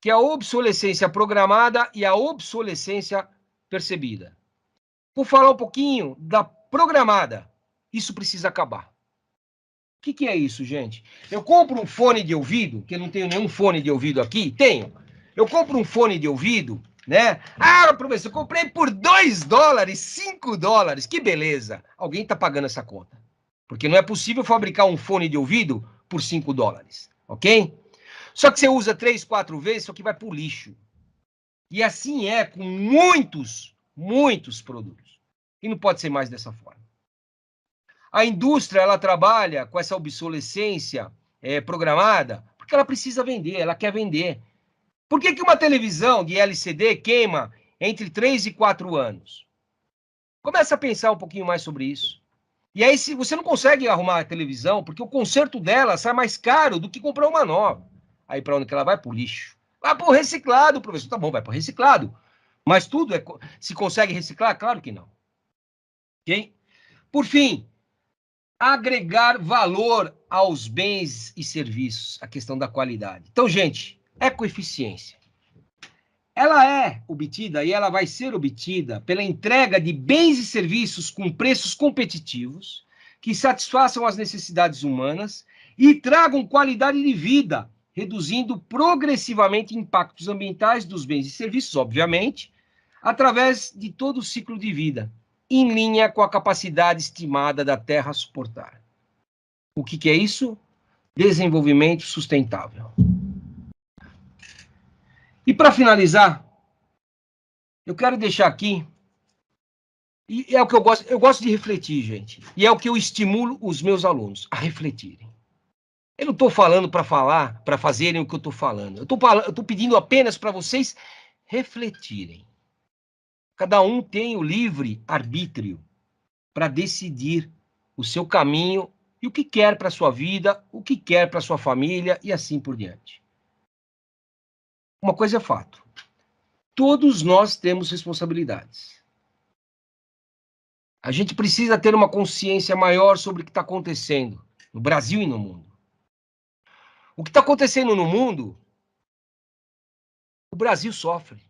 Speaker 1: que é a obsolescência programada e a obsolescência percebida. Vou falar um pouquinho da programada. Isso precisa acabar. O que é isso, gente? Eu compro um fone de ouvido, que eu não tenho nenhum fone de ouvido aqui, tenho. Eu compro um fone de ouvido, né? Professor, eu comprei por $2, $5, que beleza. Alguém está pagando essa conta. Porque não é possível fabricar um fone de ouvido por $5, ok? Só que você usa 3, 4 vezes, só que vai para o lixo. E assim é com muitos produtos. E não pode ser mais dessa forma. A indústria, ela trabalha com essa obsolescência programada porque ela precisa vender, ela quer vender. Por que uma televisão de LCD queima entre 3 e 4 anos? Começa a pensar um pouquinho mais sobre isso. E aí, se você não consegue arrumar a televisão, porque o conserto dela sai mais caro do que comprar uma nova. Aí, para onde que ela vai? Para o lixo. Vai para o reciclado, professor. Tá bom, vai para o reciclado. Mas tudo se consegue reciclar? Claro que não. Ok? Por fim, agregar valor aos bens e serviços, a questão da qualidade. Então, gente, ecoeficiência. ela é obtida e ela vai ser obtida pela entrega de bens e serviços com preços competitivos, que satisfaçam as necessidades humanas e tragam qualidade de vida, reduzindo progressivamente impactos ambientais dos bens e serviços, obviamente, através de todo o ciclo de vida, em linha com a capacidade estimada da Terra a suportar. O que é isso? Desenvolvimento sustentável. E para finalizar, eu quero deixar aqui, e é o que eu gosto de refletir, gente, e é o que eu estimulo os meus alunos a refletirem. Eu não estou falando para fazerem o que eu estou falando. Eu estou pedindo apenas para vocês refletirem. Cada um tem o livre arbítrio para decidir o seu caminho e o que quer para a sua vida, o que quer para a sua família e assim por diante. Uma coisa é fato. Todos nós temos responsabilidades. A gente precisa ter uma consciência maior sobre o que está acontecendo no Brasil e no mundo. O que está acontecendo no mundo, o Brasil sofre.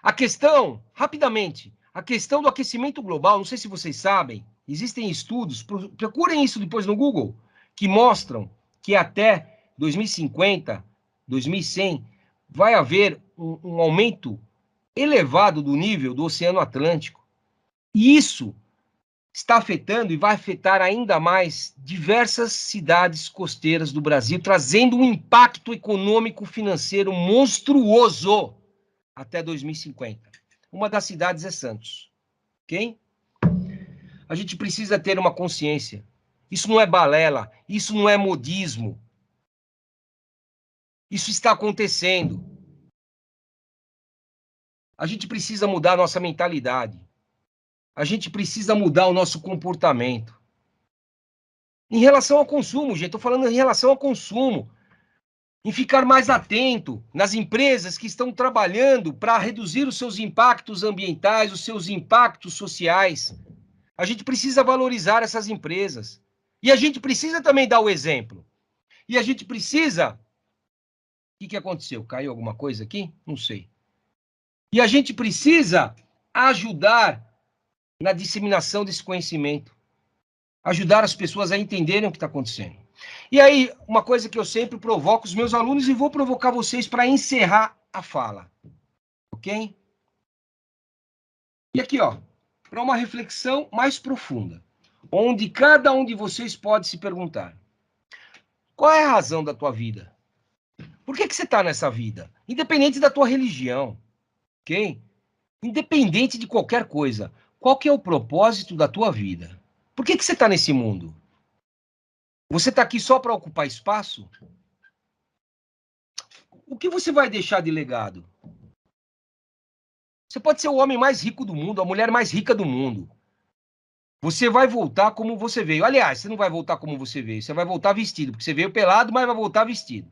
Speaker 1: A questão, rapidamente, a questão do aquecimento global, não sei se vocês sabem, existem estudos, procurem isso depois no Google, que mostram que até 2050, 2100, vai haver um aumento elevado do nível do Oceano Atlântico. E isso está afetando e vai afetar ainda mais diversas cidades costeiras do Brasil, trazendo um impacto econômico financeiro monstruoso até 2050. Uma das cidades é Santos. Ok? A gente precisa ter uma consciência. Isso não é balela, isso não é modismo. Isso está acontecendo. A gente precisa mudar a nossa mentalidade. A gente precisa mudar o nosso comportamento. Em relação ao consumo, gente, estou falando em relação ao consumo. Em ficar mais atento nas empresas que estão trabalhando para reduzir os seus impactos ambientais, os seus impactos sociais. A gente precisa valorizar essas empresas. E a gente precisa também dar o exemplo. E a gente precisa... O que aconteceu? Caiu alguma coisa aqui? Não sei. E a gente precisa ajudar na disseminação desse conhecimento. Ajudar as pessoas a entenderem o que está acontecendo. E aí, uma coisa que eu sempre provoco os meus alunos e vou provocar vocês para encerrar a fala. Ok? E aqui, ó, para uma reflexão mais profunda, onde cada um de vocês pode se perguntar: qual é a razão da tua vida? Por que você está nessa vida? Independente da tua religião, ok? Independente de qualquer coisa, qual que é o propósito da tua vida? Por que você está nesse mundo? Você está aqui só para ocupar espaço? O que você vai deixar de legado? Você pode ser o homem mais rico do mundo, a mulher mais rica do mundo. Você vai voltar como você veio. Aliás, você não vai voltar como você veio, você vai voltar vestido, porque você veio pelado, mas vai voltar vestido.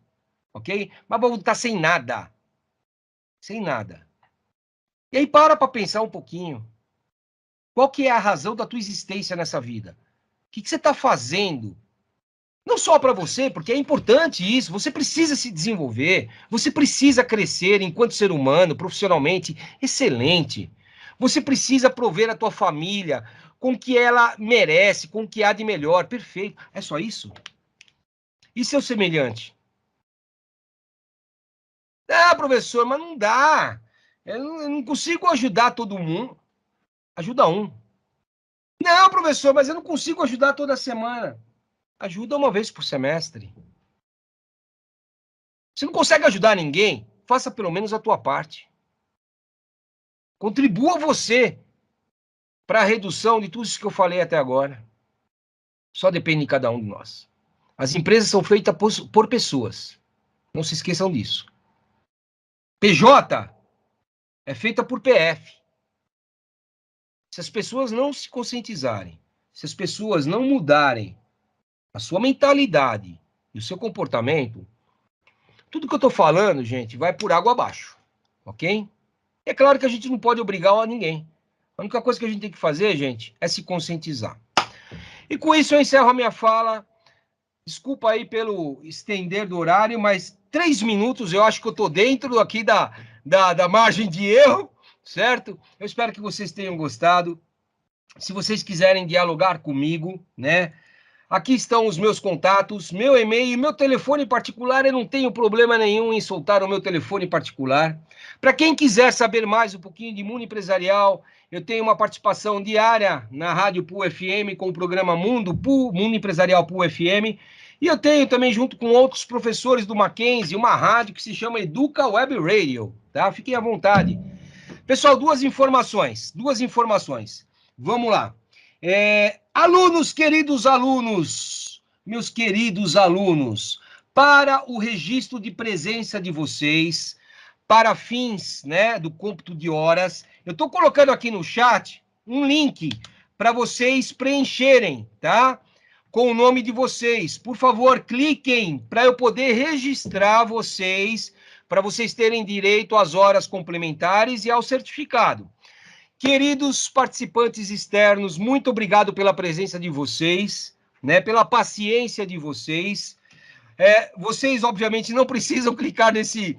Speaker 1: Ok? Mas vai voltar sem nada. Sem nada. E aí para pensar um pouquinho. Qual que é a razão da tua existência nessa vida? O que você está fazendo? Não só para você, porque é importante isso, você precisa se desenvolver, você precisa crescer enquanto ser humano, profissionalmente, excelente. Você precisa prover a tua família com o que ela merece, com o que há de melhor, perfeito. É só isso? E seu semelhante? Ah, professor, mas não dá. Eu não consigo ajudar todo mundo. Ajuda um. Não, professor, mas eu não consigo ajudar toda semana. Ajuda uma vez por semestre. Se não consegue ajudar ninguém, faça pelo menos a tua parte. Contribua você para a redução de tudo isso que eu falei até agora. Só depende de cada um de nós. As empresas são feitas por pessoas. Não se esqueçam disso. PJ é feita por PF. Se as pessoas não se conscientizarem, se as pessoas não mudarem a sua mentalidade e o seu comportamento, tudo que eu estou falando, gente, vai por água abaixo, ok? É claro que a gente não pode obrigar a ninguém. A única coisa que a gente tem que fazer, gente, é se conscientizar. E com isso eu encerro a minha fala. Desculpa aí pelo estender do horário, mas 3 minutos eu acho que eu estou dentro aqui da da margem de erro, certo? Eu espero que vocês tenham gostado. Se vocês quiserem dialogar comigo, né? Aqui estão os meus contatos, meu e-mail, meu telefone particular. Eu não tenho problema nenhum em soltar o meu telefone particular. Para quem quiser saber mais um pouquinho de mundo empresarial, eu tenho uma participação diária na Rádio Pool FM com o programa Mundo Empresarial Pool FM. E eu tenho também, junto com outros professores do Mackenzie, uma rádio que se chama Educa Web Radio, tá? Fiquem à vontade. Pessoal, duas informações. Vamos lá. Alunos, queridos alunos, meus queridos alunos, para o registro de presença de vocês, para fins, né, do cômputo de horas, eu estou colocando aqui no chat um link para vocês preencherem, tá? Com o nome de vocês. Por favor, cliquem para eu poder registrar vocês, para vocês terem direito às horas complementares e ao certificado. Queridos participantes externos, muito obrigado pela presença de vocês, né, pela paciência de vocês. Vocês, obviamente, não precisam clicar nesse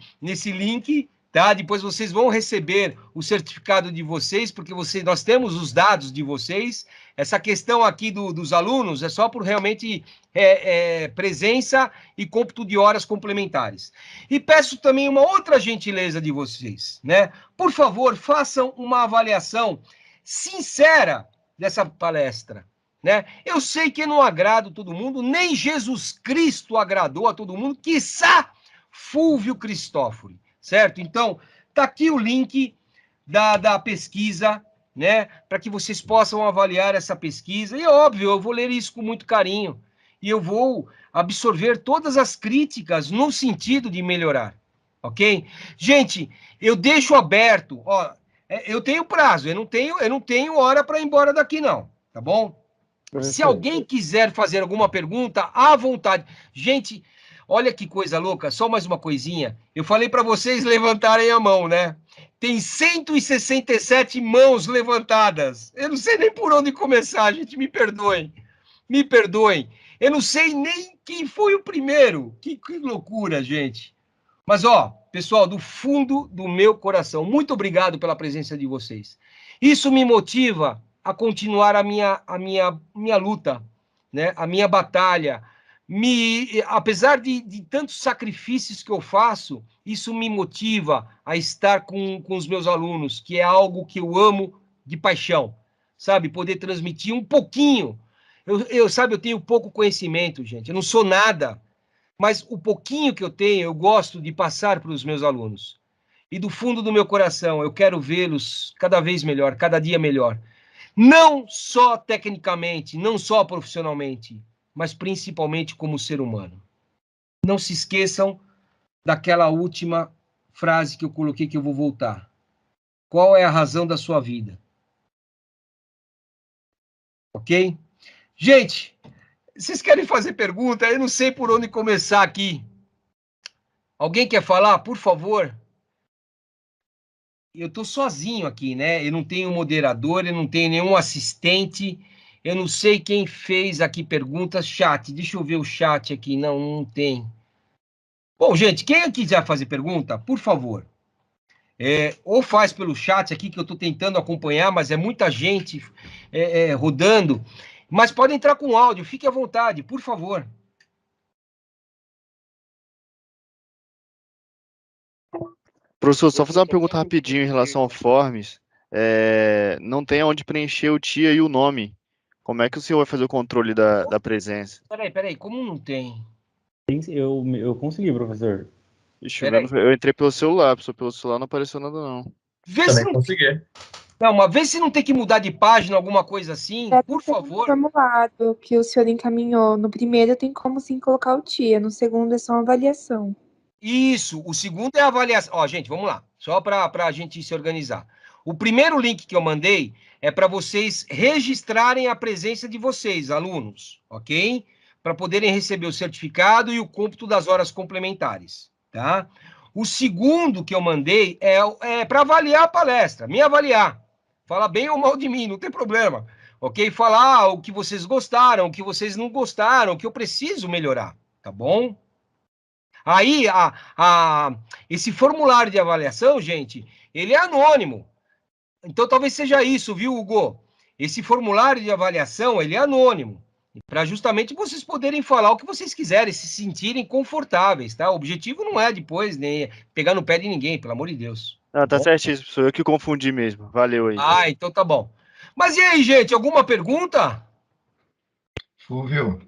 Speaker 1: link, tá? Depois vocês vão receber o certificado de vocês, porque nós temos os dados de vocês. Essa questão aqui dos alunos é só por realmente presença e cômputo de horas complementares. E peço também uma outra gentileza de vocês, né? Por favor, façam uma avaliação sincera dessa palestra, né? Eu sei que não agrado todo mundo, nem Jesus Cristo agradou a todo mundo, quiçá Fúvio Cristóforo, certo? Então, tá aqui o link da pesquisa, né? Para que vocês possam avaliar essa pesquisa. E, óbvio, eu vou ler isso com muito carinho e eu vou absorver todas as críticas no sentido de melhorar, ok? Gente, eu deixo aberto, ó, eu tenho prazo, eu não tenho hora para ir embora daqui, não, tá bom? Se alguém quiser fazer alguma pergunta, à vontade. Gente, olha que coisa louca, só mais uma coisinha. Eu falei para vocês levantarem a mão, né? Tem 167 mãos levantadas. Eu não sei nem por onde começar, gente, me perdoem. Me perdoem. Eu não sei nem quem foi o primeiro. Que loucura, gente. Mas, ó, pessoal, do fundo do meu coração, muito obrigado pela presença de vocês. Isso me motiva a continuar a minha luta, né? A minha batalha. Apesar de tantos sacrifícios que eu faço, isso me motiva a estar com os meus alunos, que é algo que eu amo de paixão, sabe? Poder transmitir um pouquinho. Eu tenho pouco conhecimento, gente. Eu não sou nada, mas o pouquinho que eu tenho, eu gosto de passar para os meus alunos. E do fundo do meu coração, eu quero vê-los cada vez melhor, cada dia melhor. Não só tecnicamente, não só profissionalmente, mas principalmente como ser humano. Não se esqueçam daquela última frase que eu coloquei, que eu vou voltar. Qual é a razão da sua vida? Ok? Gente, vocês querem fazer pergunta? Eu não sei por onde começar aqui. Alguém quer falar, por favor? Eu estou sozinho aqui, né? Eu não tenho moderador, eu não tenho nenhum assistente, eu não sei quem fez aqui perguntas. Chat, deixa eu ver o chat aqui. Não tem. Bom, gente, quem quiser fazer pergunta, por favor, ou faz pelo chat aqui, que eu estou tentando acompanhar, mas é muita gente rodando. Mas pode entrar com áudio, fique à vontade, por favor.
Speaker 2: Professor, só fazer uma pergunta rapidinho em relação ao Forms. Não tem onde preencher o TIA e o nome. Como é que o senhor vai fazer o controle da presença?
Speaker 1: Peraí, como não tem?
Speaker 3: Eu consegui, professor.
Speaker 2: Ixi, eu entrei pelo celular, professor. Pelo celular não apareceu nada, não.
Speaker 3: Também consegui.
Speaker 1: Não, uma vez se não tem que mudar de página, alguma coisa assim, por favor.
Speaker 4: No formulário que o senhor encaminhou, no primeiro tem como sim colocar o TIA, no segundo é só uma avaliação.
Speaker 1: Isso, o segundo é a avaliação. Ó, gente, vamos lá, só para a gente se organizar. O primeiro link que eu mandei é para vocês registrarem a presença de vocês, alunos, ok? Para poderem receber o certificado e o cômputo das horas complementares, tá? O segundo que eu mandei é para avaliar a palestra, me avaliar. Falar bem ou mal de mim, não tem problema, ok? Falar o que vocês gostaram, o que vocês não gostaram, o que eu preciso melhorar, tá bom? Aí, esse formulário de avaliação, gente, ele é anônimo. Então, talvez seja isso, viu, Hugo? Esse formulário de avaliação, ele é anônimo, para justamente vocês poderem falar o que vocês quiserem, se sentirem confortáveis, tá? O objetivo não é depois nem pegar no pé de ninguém, pelo amor de Deus.
Speaker 2: Ah, tá
Speaker 1: Bom?
Speaker 2: certíssimo, sou eu que confundi mesmo. Valeu aí.
Speaker 1: Então tá bom. Mas e aí, gente, alguma pergunta?
Speaker 5: Fúvio,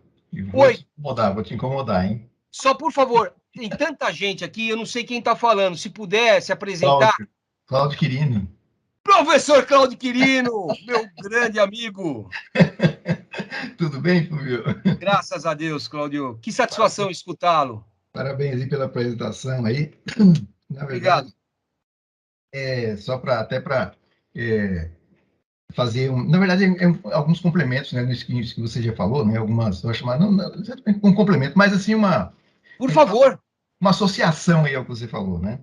Speaker 1: Oi.
Speaker 5: vou te incomodar, hein?
Speaker 1: Só, por favor, tem tanta gente aqui, eu não sei quem tá falando, se puder se apresentar.
Speaker 5: Cláudio Quirino.
Speaker 1: Professor Cláudio Quirino, meu grande amigo.
Speaker 5: Tudo bem, Fúvio?
Speaker 1: Graças a Deus, Cláudio. Que satisfação escutá-lo.
Speaker 5: Parabéns aí pela apresentação aí. Na
Speaker 1: Obrigado.
Speaker 5: verdade, só para fazer na verdade, alguns complementos, né, nisso que você já falou, né, algumas, vou chamar, não um complemento, mas assim,
Speaker 1: Por favor.
Speaker 5: Uma associação aí ao que você falou, né?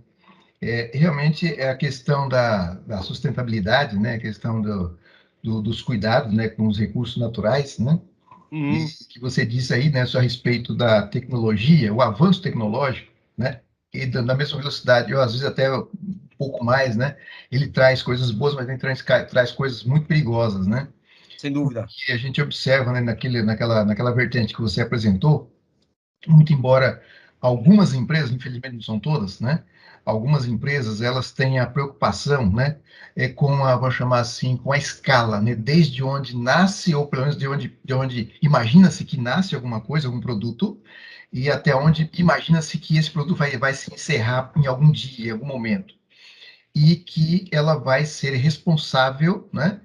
Speaker 5: Realmente é a questão da sustentabilidade, né, a questão dos cuidados, né, com os recursos naturais, né? E que você disse aí, né, só a respeito da tecnologia, o avanço tecnológico, né, e na mesma velocidade, ou às vezes até um pouco mais, né, ele traz coisas boas, mas ele traz coisas muito perigosas, né?
Speaker 1: Sem dúvida.
Speaker 5: E a gente observa, né, naquela vertente que você apresentou, muito embora algumas empresas, infelizmente não são todas, né, algumas empresas, elas têm a preocupação, né, vou chamar assim, com a escala, né, desde onde nasce, ou pelo menos de onde imagina-se que nasce alguma coisa, algum produto, e até onde imagina-se que esse produto vai se encerrar em algum dia, em algum momento. E que ela vai ser responsável, né,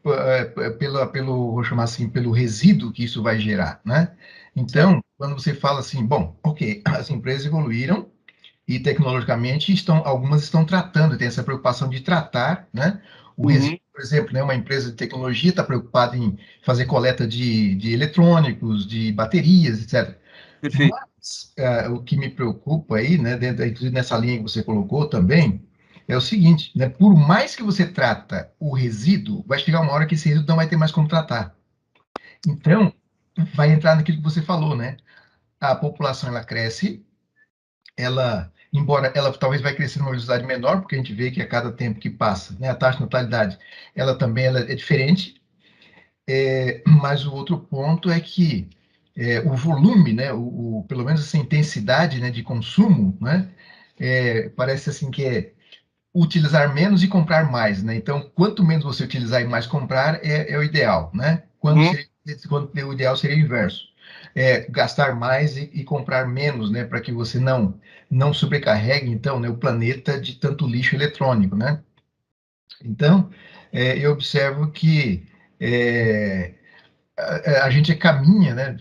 Speaker 5: vou chamar assim, pelo resíduo que isso vai gerar, né? Então, quando você fala assim, bom, ok, as empresas evoluíram, e tecnologicamente algumas estão tratando, tem essa preocupação de tratar, né? O resíduo, por exemplo, né, uma empresa de tecnologia está preocupada em fazer coleta de eletrônicos, de baterias, etc.
Speaker 1: Perfeito.
Speaker 5: Mas o que me preocupa aí, né, inclusive nessa linha que você colocou também, é o seguinte, né, por mais que você trata o resíduo, vai chegar uma hora que esse resíduo não vai ter mais como tratar. Então, vai entrar naquilo que você falou, né? A população, ela cresce, embora ela talvez vai crescer numa velocidade menor, porque a gente vê que a cada tempo que passa, né, a taxa de natalidade, ela também é diferente, mas o outro ponto é que o volume, né, pelo menos essa intensidade, né, de consumo, né, parece assim que é utilizar menos e comprar mais, né? Então, quanto menos você utilizar e mais comprar é o ideal, né? Quando o ideal seria o inverso. Gastar mais e comprar menos, né, para que você não sobrecarregue, então, né, o planeta de tanto lixo eletrônico, né? Então, eu observo que a gente caminha, né,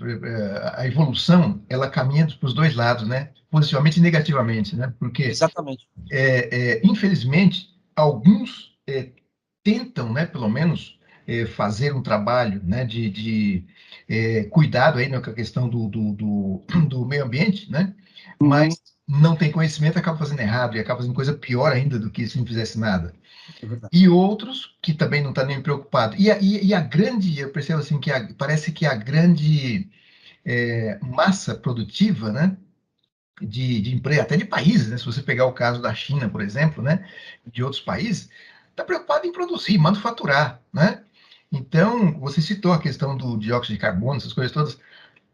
Speaker 5: a evolução, ela caminha para os dois lados, né? Positivamente e negativamente, né? Porque,
Speaker 1: exatamente,
Speaker 5: infelizmente, alguns tentam, né, pelo menos, fazer um trabalho, né, de cuidado aí, né, com a questão do meio ambiente, né, mas não tem conhecimento, acaba fazendo errado e acaba fazendo coisa pior ainda do que se não fizesse nada.
Speaker 1: é verdade.
Speaker 5: E outros que também não estão nem preocupados. E a grande, eu percebo assim, que parece que a grande massa produtiva, né, de emprego, até de países, né, se você pegar o caso da China, por exemplo, né, de outros países, está preocupado em produzir, manufaturar, né? Então, você citou a questão do dióxido de carbono, essas coisas todas.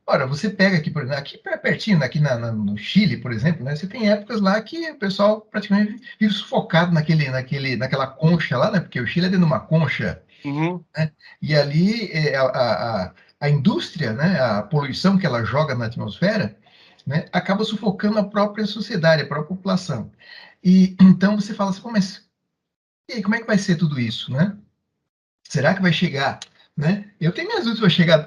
Speaker 5: Ora, você pega aqui, por exemplo, aqui pertinho, aqui no Chile, por exemplo, né, você tem épocas lá que o pessoal praticamente vive sufocado naquela concha lá, né, porque o Chile é dentro de uma concha, né, e ali a indústria, né, a poluição que ela joga na atmosfera, né, acaba sufocando a própria sociedade, a própria população. E então você fala assim, mas e aí, como é que vai ser tudo isso, né? Será que vai chegar, né? Eu tenho minhas dúvidas, vai chegar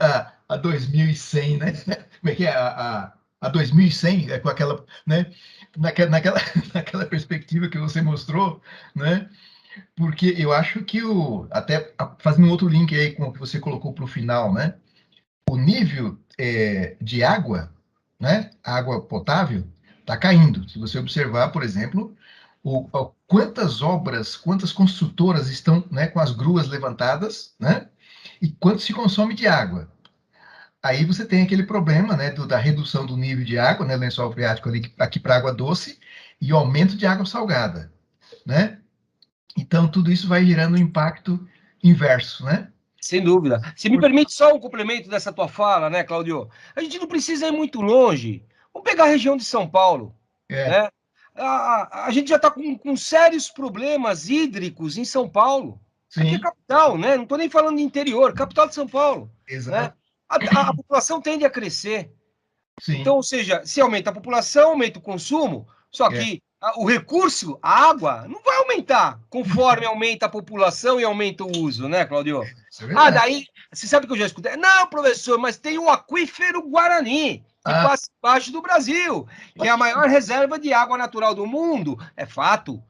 Speaker 5: a 2100, né? Como é que é? A 2100, com aquela, né? Naquela perspectiva que você mostrou, né? Porque eu acho que até fazendo um outro link aí com o que você colocou para o final, né? O nível de água, né? Água potável, está caindo. Se você observar, por exemplo, quantas obras, quantas construtoras estão, né, com as gruas levantadas, né? E quanto se consome de água. aí você tem aquele problema, né, da redução do nível de água, né, lençol freático ali, aqui para água doce, e o aumento de água salgada, né? Então, tudo isso vai gerando um impacto inverso, né?
Speaker 1: Sem dúvida. Se me permite só um complemento dessa tua fala, né, Claudio? A gente não precisa ir muito longe. Vamos pegar a região de São Paulo,
Speaker 5: É,
Speaker 1: né? A gente já está com sérios problemas hídricos em São Paulo. Aqui é
Speaker 5: sim,
Speaker 1: capital, né? Não estou nem falando de interior, capital de São Paulo, né?
Speaker 5: exato,
Speaker 1: A população tende a crescer.
Speaker 5: sim,
Speaker 1: Então, ou seja, se aumenta a população, aumenta o consumo, só
Speaker 5: é,
Speaker 1: que o recurso, a água, não vai aumentar conforme aumenta a população e aumenta o uso, né, Claudio?
Speaker 5: isso é verdade.
Speaker 1: Daí, você sabe que eu já escutei? Não, professor, mas tem o aquífero Guarani, que
Speaker 5: Ah,
Speaker 1: passa embaixo do Brasil, que é a maior reserva de água natural do mundo. É fato,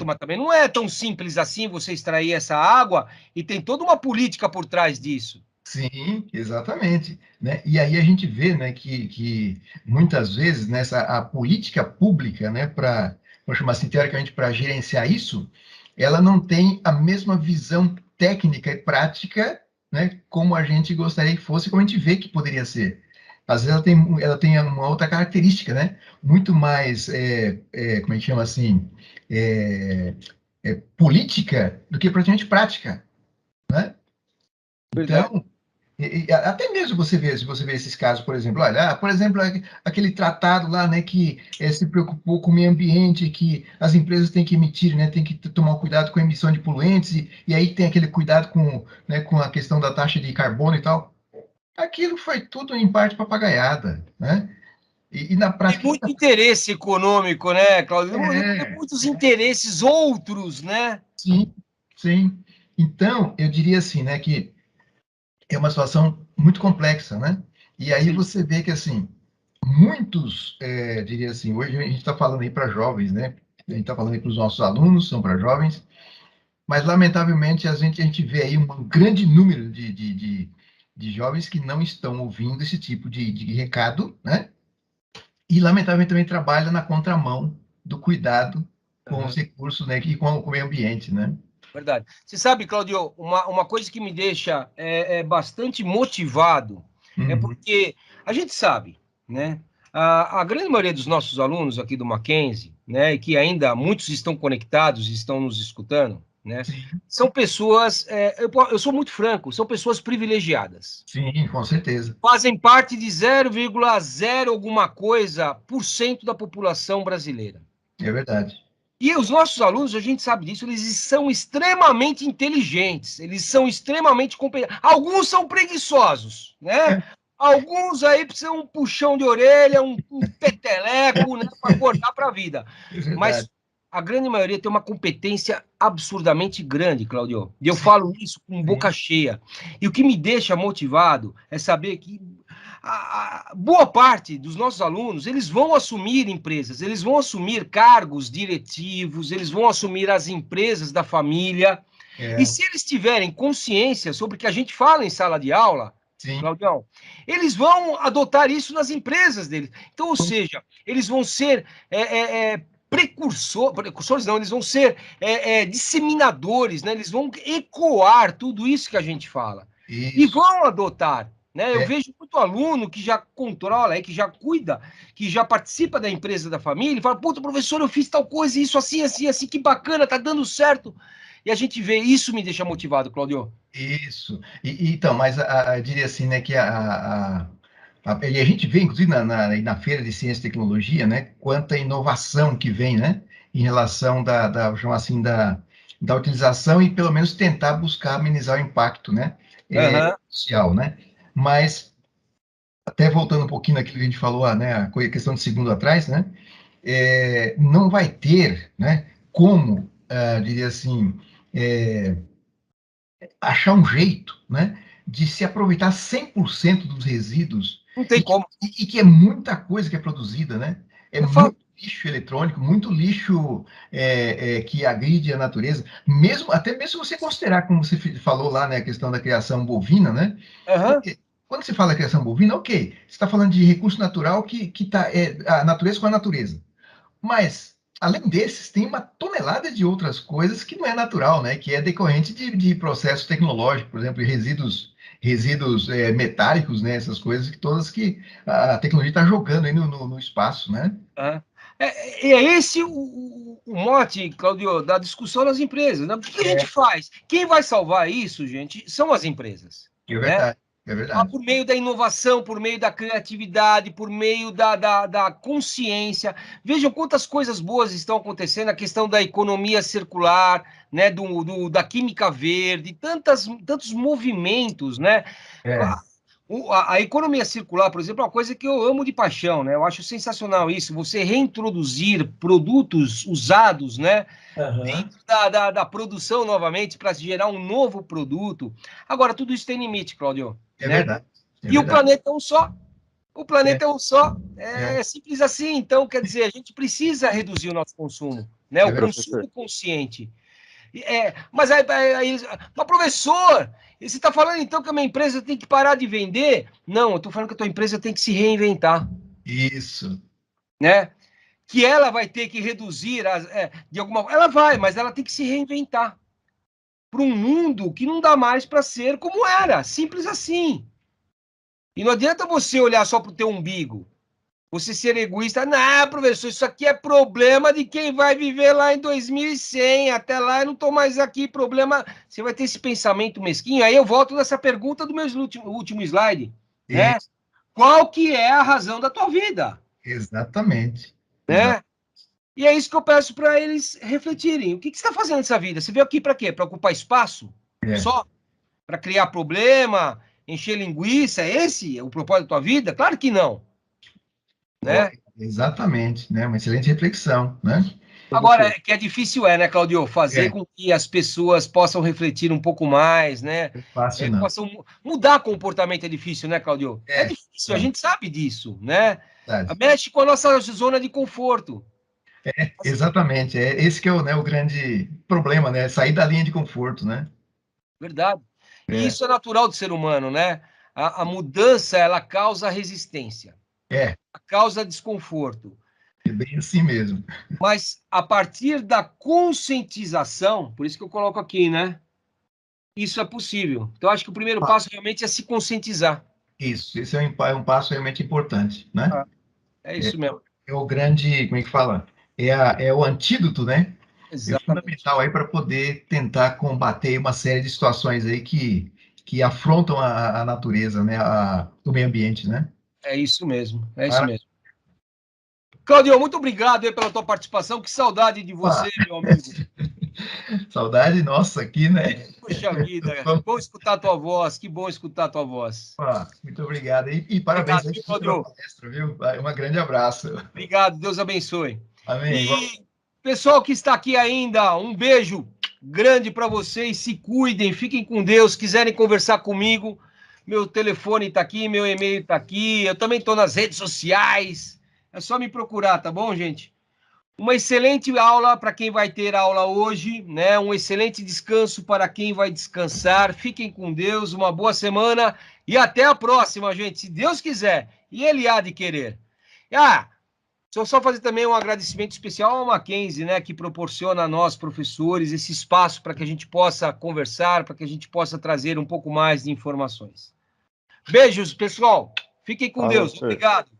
Speaker 1: mas também não é tão simples assim você extrair essa água e tem toda uma política por trás disso.
Speaker 5: sim, exatamente, né? E aí a gente vê, né, que muitas vezes nessa a política pública, né, vamos chamar assim, teoricamente, para gerenciar isso, ela não tem a mesma visão técnica e prática, né, como a gente gostaria que fosse, como a gente vê que poderia ser. Às vezes ela tem uma outra característica, né? Muito mais, como a gente chama assim, é, política do que praticamente prática, né?
Speaker 1: Verdade.
Speaker 5: Então, até mesmo você vê, se você vê esses casos, por exemplo, olha, por exemplo, aquele tratado lá, né, que se preocupou com o meio ambiente, que as empresas têm que emitir, né, têm que tomar cuidado com a emissão de poluentes, e aí tem aquele cuidado com, né, com a questão da taxa de carbono e tal. Aquilo foi tudo em parte papagaiada, né? E na
Speaker 1: Tem
Speaker 5: prática,
Speaker 1: muito interesse econômico, né, Claudio? Tem
Speaker 5: é,
Speaker 1: muitos interesses outros, né?
Speaker 5: sim, sim. Então, eu diria assim, né, que é uma situação muito complexa, né? E aí
Speaker 1: Sim.
Speaker 5: você vê que, assim, muitos, diria assim, hoje a gente está falando aí para jovens, né? A gente está falando aí para os nossos alunos, são para jovens, mas lamentavelmente a gente vê aí um grande número de jovens que não estão ouvindo esse tipo de recado, né? E lamentavelmente também trabalha na contramão do cuidado com os
Speaker 1: Uhum.
Speaker 5: recursos, né? E com o meio ambiente, né?
Speaker 1: Verdade. Você sabe, Claudio, uma coisa que me deixa bastante motivado é
Speaker 5: Uhum.
Speaker 1: porque a gente sabe, né? A grande maioria dos nossos alunos aqui do Mackenzie, né, e que ainda muitos estão conectados e estão nos escutando, né,
Speaker 5: Sim,
Speaker 1: são pessoas, eu sou muito franco, são pessoas privilegiadas.
Speaker 5: sim, com certeza.
Speaker 1: Fazem parte de 0,0 alguma coisa por cento da população brasileira.
Speaker 5: É verdade.
Speaker 1: E os nossos alunos, a gente sabe disso, eles são extremamente inteligentes, eles são extremamente competentes. Alguns são preguiçosos, né?
Speaker 5: É,
Speaker 1: Alguns aí precisam um puxão de orelha, um peteleco, né, para acordar para a vida.
Speaker 5: é verdade.
Speaker 1: Mas a grande maioria tem uma competência absurdamente grande, Claudio. E eu
Speaker 5: Sim,
Speaker 1: falo isso com boca
Speaker 5: sim.
Speaker 1: cheia. E o que me deixa motivado é saber que boa parte dos nossos alunos, eles vão assumir empresas, eles vão assumir cargos diretivos, eles vão assumir as empresas da família. E
Speaker 5: É,
Speaker 1: se eles tiverem consciência sobre o que a gente fala em sala de aula,
Speaker 5: sim.
Speaker 1: Claudião, eles vão adotar isso nas empresas deles. Então, ou seja, eles vão ser precursores não, eles vão ser disseminadores, né? Eles vão ecoar tudo isso que a gente fala. E
Speaker 5: Isso.
Speaker 1: vão adotar. Né? Eu
Speaker 5: É,
Speaker 1: vejo muito aluno que já controla, que já cuida, que já participa da empresa da família, e fala, puta, professor, eu fiz tal coisa, isso assim, assim, assim, que bacana, tá dando certo. E a gente vê, isso me deixa motivado, Claudio.
Speaker 5: isso. Então, mas eu diria assim, né, que e a gente vê, inclusive, na Feira de Ciência e Tecnologia, né, quanta inovação que vem, né, em relação vamos chamar assim, da utilização e, pelo menos, tentar buscar amenizar o impacto, né,
Speaker 1: Aham.
Speaker 5: social, né. Mas, até voltando um pouquinho naquilo que a gente falou, né, a questão de segundo atrás, né, não vai ter, né, como, diria assim, achar um jeito, né, de se aproveitar 100% dos resíduos
Speaker 1: Não tem como.
Speaker 5: e que é muita coisa que é produzida, né? É
Speaker 1: Eu falo,
Speaker 5: muito lixo eletrônico, muito lixo que agride a natureza. Mesmo, até mesmo se você considerar, como você falou lá, né, a questão da criação bovina, né?
Speaker 1: aham,
Speaker 5: Porque quando você fala criação bovina, ok, você está falando de recurso natural que está a natureza com a natureza. Mas além desses, tem uma tonelada de outras coisas que não é natural, né? Que é decorrente de processo tecnológico, por exemplo, resíduos metálicos, né? Essas coisas que todas que a tecnologia está jogando aí no espaço, né?
Speaker 1: É esse o mote, Claudio, da discussão nas empresas, né? O que a gente faz? Quem vai salvar isso, gente, são as empresas.
Speaker 5: É verdade, é verdade.
Speaker 1: Por meio da inovação, por meio da criatividade, por meio da consciência. Vejam quantas coisas boas estão acontecendo, a questão da economia circular, né, da química verde, tantos movimentos, né? A economia circular, por exemplo, é uma coisa que eu amo de paixão, né? Eu acho sensacional isso, você reintroduzir produtos usados, né? Dentro da produção novamente para gerar um novo produto. Agora, tudo isso tem limite, Claudio.
Speaker 5: É
Speaker 1: né?
Speaker 5: verdade. É
Speaker 1: E
Speaker 5: verdade.
Speaker 1: o planeta é um só. O planeta é um só. É simples assim. Então, quer dizer, a gente precisa reduzir o nosso consumo, né? O consumo consciente. Mas professor, você está falando então que a minha empresa tem que parar de vender? Não, eu estou falando que a tua empresa tem que se reinventar.
Speaker 5: Isso.
Speaker 1: Né? Que ela vai ter que reduzir de alguma forma. Ela vai, mas ela tem que se reinventar para um mundo que não dá mais para ser como era, simples assim. E não adianta você olhar só para o teu umbigo, você ser egoísta. Não, professor, isso aqui é problema de quem vai viver lá em 2100, até lá eu não estou mais aqui, problema... Você vai ter esse pensamento mesquinho, aí eu volto nessa pergunta do meu último slide, né? Qual que é a razão da tua vida?
Speaker 5: Exatamente.
Speaker 1: Né? E é isso que eu peço para eles refletirem. O que você está fazendo nessa vida? Você veio aqui para quê? Para ocupar espaço? Só? Para criar problema? Encher linguiça? Esse é o propósito da tua vida? Claro que não. Né?
Speaker 5: Exatamente, né? Uma excelente reflexão, né?
Speaker 1: Agora, que é difícil, né, Claudio? Fazer com que as pessoas possam refletir um pouco mais, né?
Speaker 5: Fácil, não.
Speaker 1: Possam mudar comportamento é difícil, né, Claudio? É difícil, a gente sabe disso, né? Mexe com a nossa zona de conforto.
Speaker 5: Exatamente. Esse que é o grande problema, né? Sair da linha de conforto, né?
Speaker 1: Verdade. E isso é natural do ser humano, né? A mudança, ela causa resistência. Causa desconforto.
Speaker 5: É bem assim mesmo.
Speaker 1: Mas a partir da conscientização, por isso que eu coloco aqui, né? Isso é possível. Então, acho que o primeiro passo realmente é se conscientizar.
Speaker 5: Isso, esse é um passo realmente importante, né?
Speaker 1: É isso mesmo.
Speaker 5: É o grande, como é que fala? É o antídoto, né?
Speaker 1: Exatamente.
Speaker 5: É fundamental aí para poder tentar combater uma série de situações aí que afrontam a natureza, né? O meio ambiente, né?
Speaker 1: É isso mesmo, é isso mesmo. Claudio, muito obrigado aí pela tua participação. Que saudade de você, meu amigo.
Speaker 5: Saudade nossa aqui, né?
Speaker 1: Puxa vida, bom escutar a tua voz, que bom escutar a tua voz.
Speaker 5: Muito obrigado e parabéns aí pela palestra, viu? Um grande abraço.
Speaker 1: Obrigado, Deus abençoe.
Speaker 5: Amém.
Speaker 1: E pessoal que está aqui ainda, um beijo grande para vocês, se cuidem, fiquem com Deus, quiserem conversar comigo, meu telefone está aqui, meu e-mail está aqui, eu também estou nas redes sociais, é só me procurar, tá bom, gente? Uma excelente aula para quem vai ter aula hoje, né? Um excelente descanso para quem vai descansar. Fiquem com Deus, uma boa semana e até a próxima, gente, se Deus quiser. E Ele há de querer. Deixa eu só fazer também um agradecimento especial ao Mackenzie, né? Que proporciona a nós, professores, esse espaço para que a gente possa conversar, para que a gente possa trazer um pouco mais de informações. Beijos, pessoal. Fiquem com Deus. Obrigado.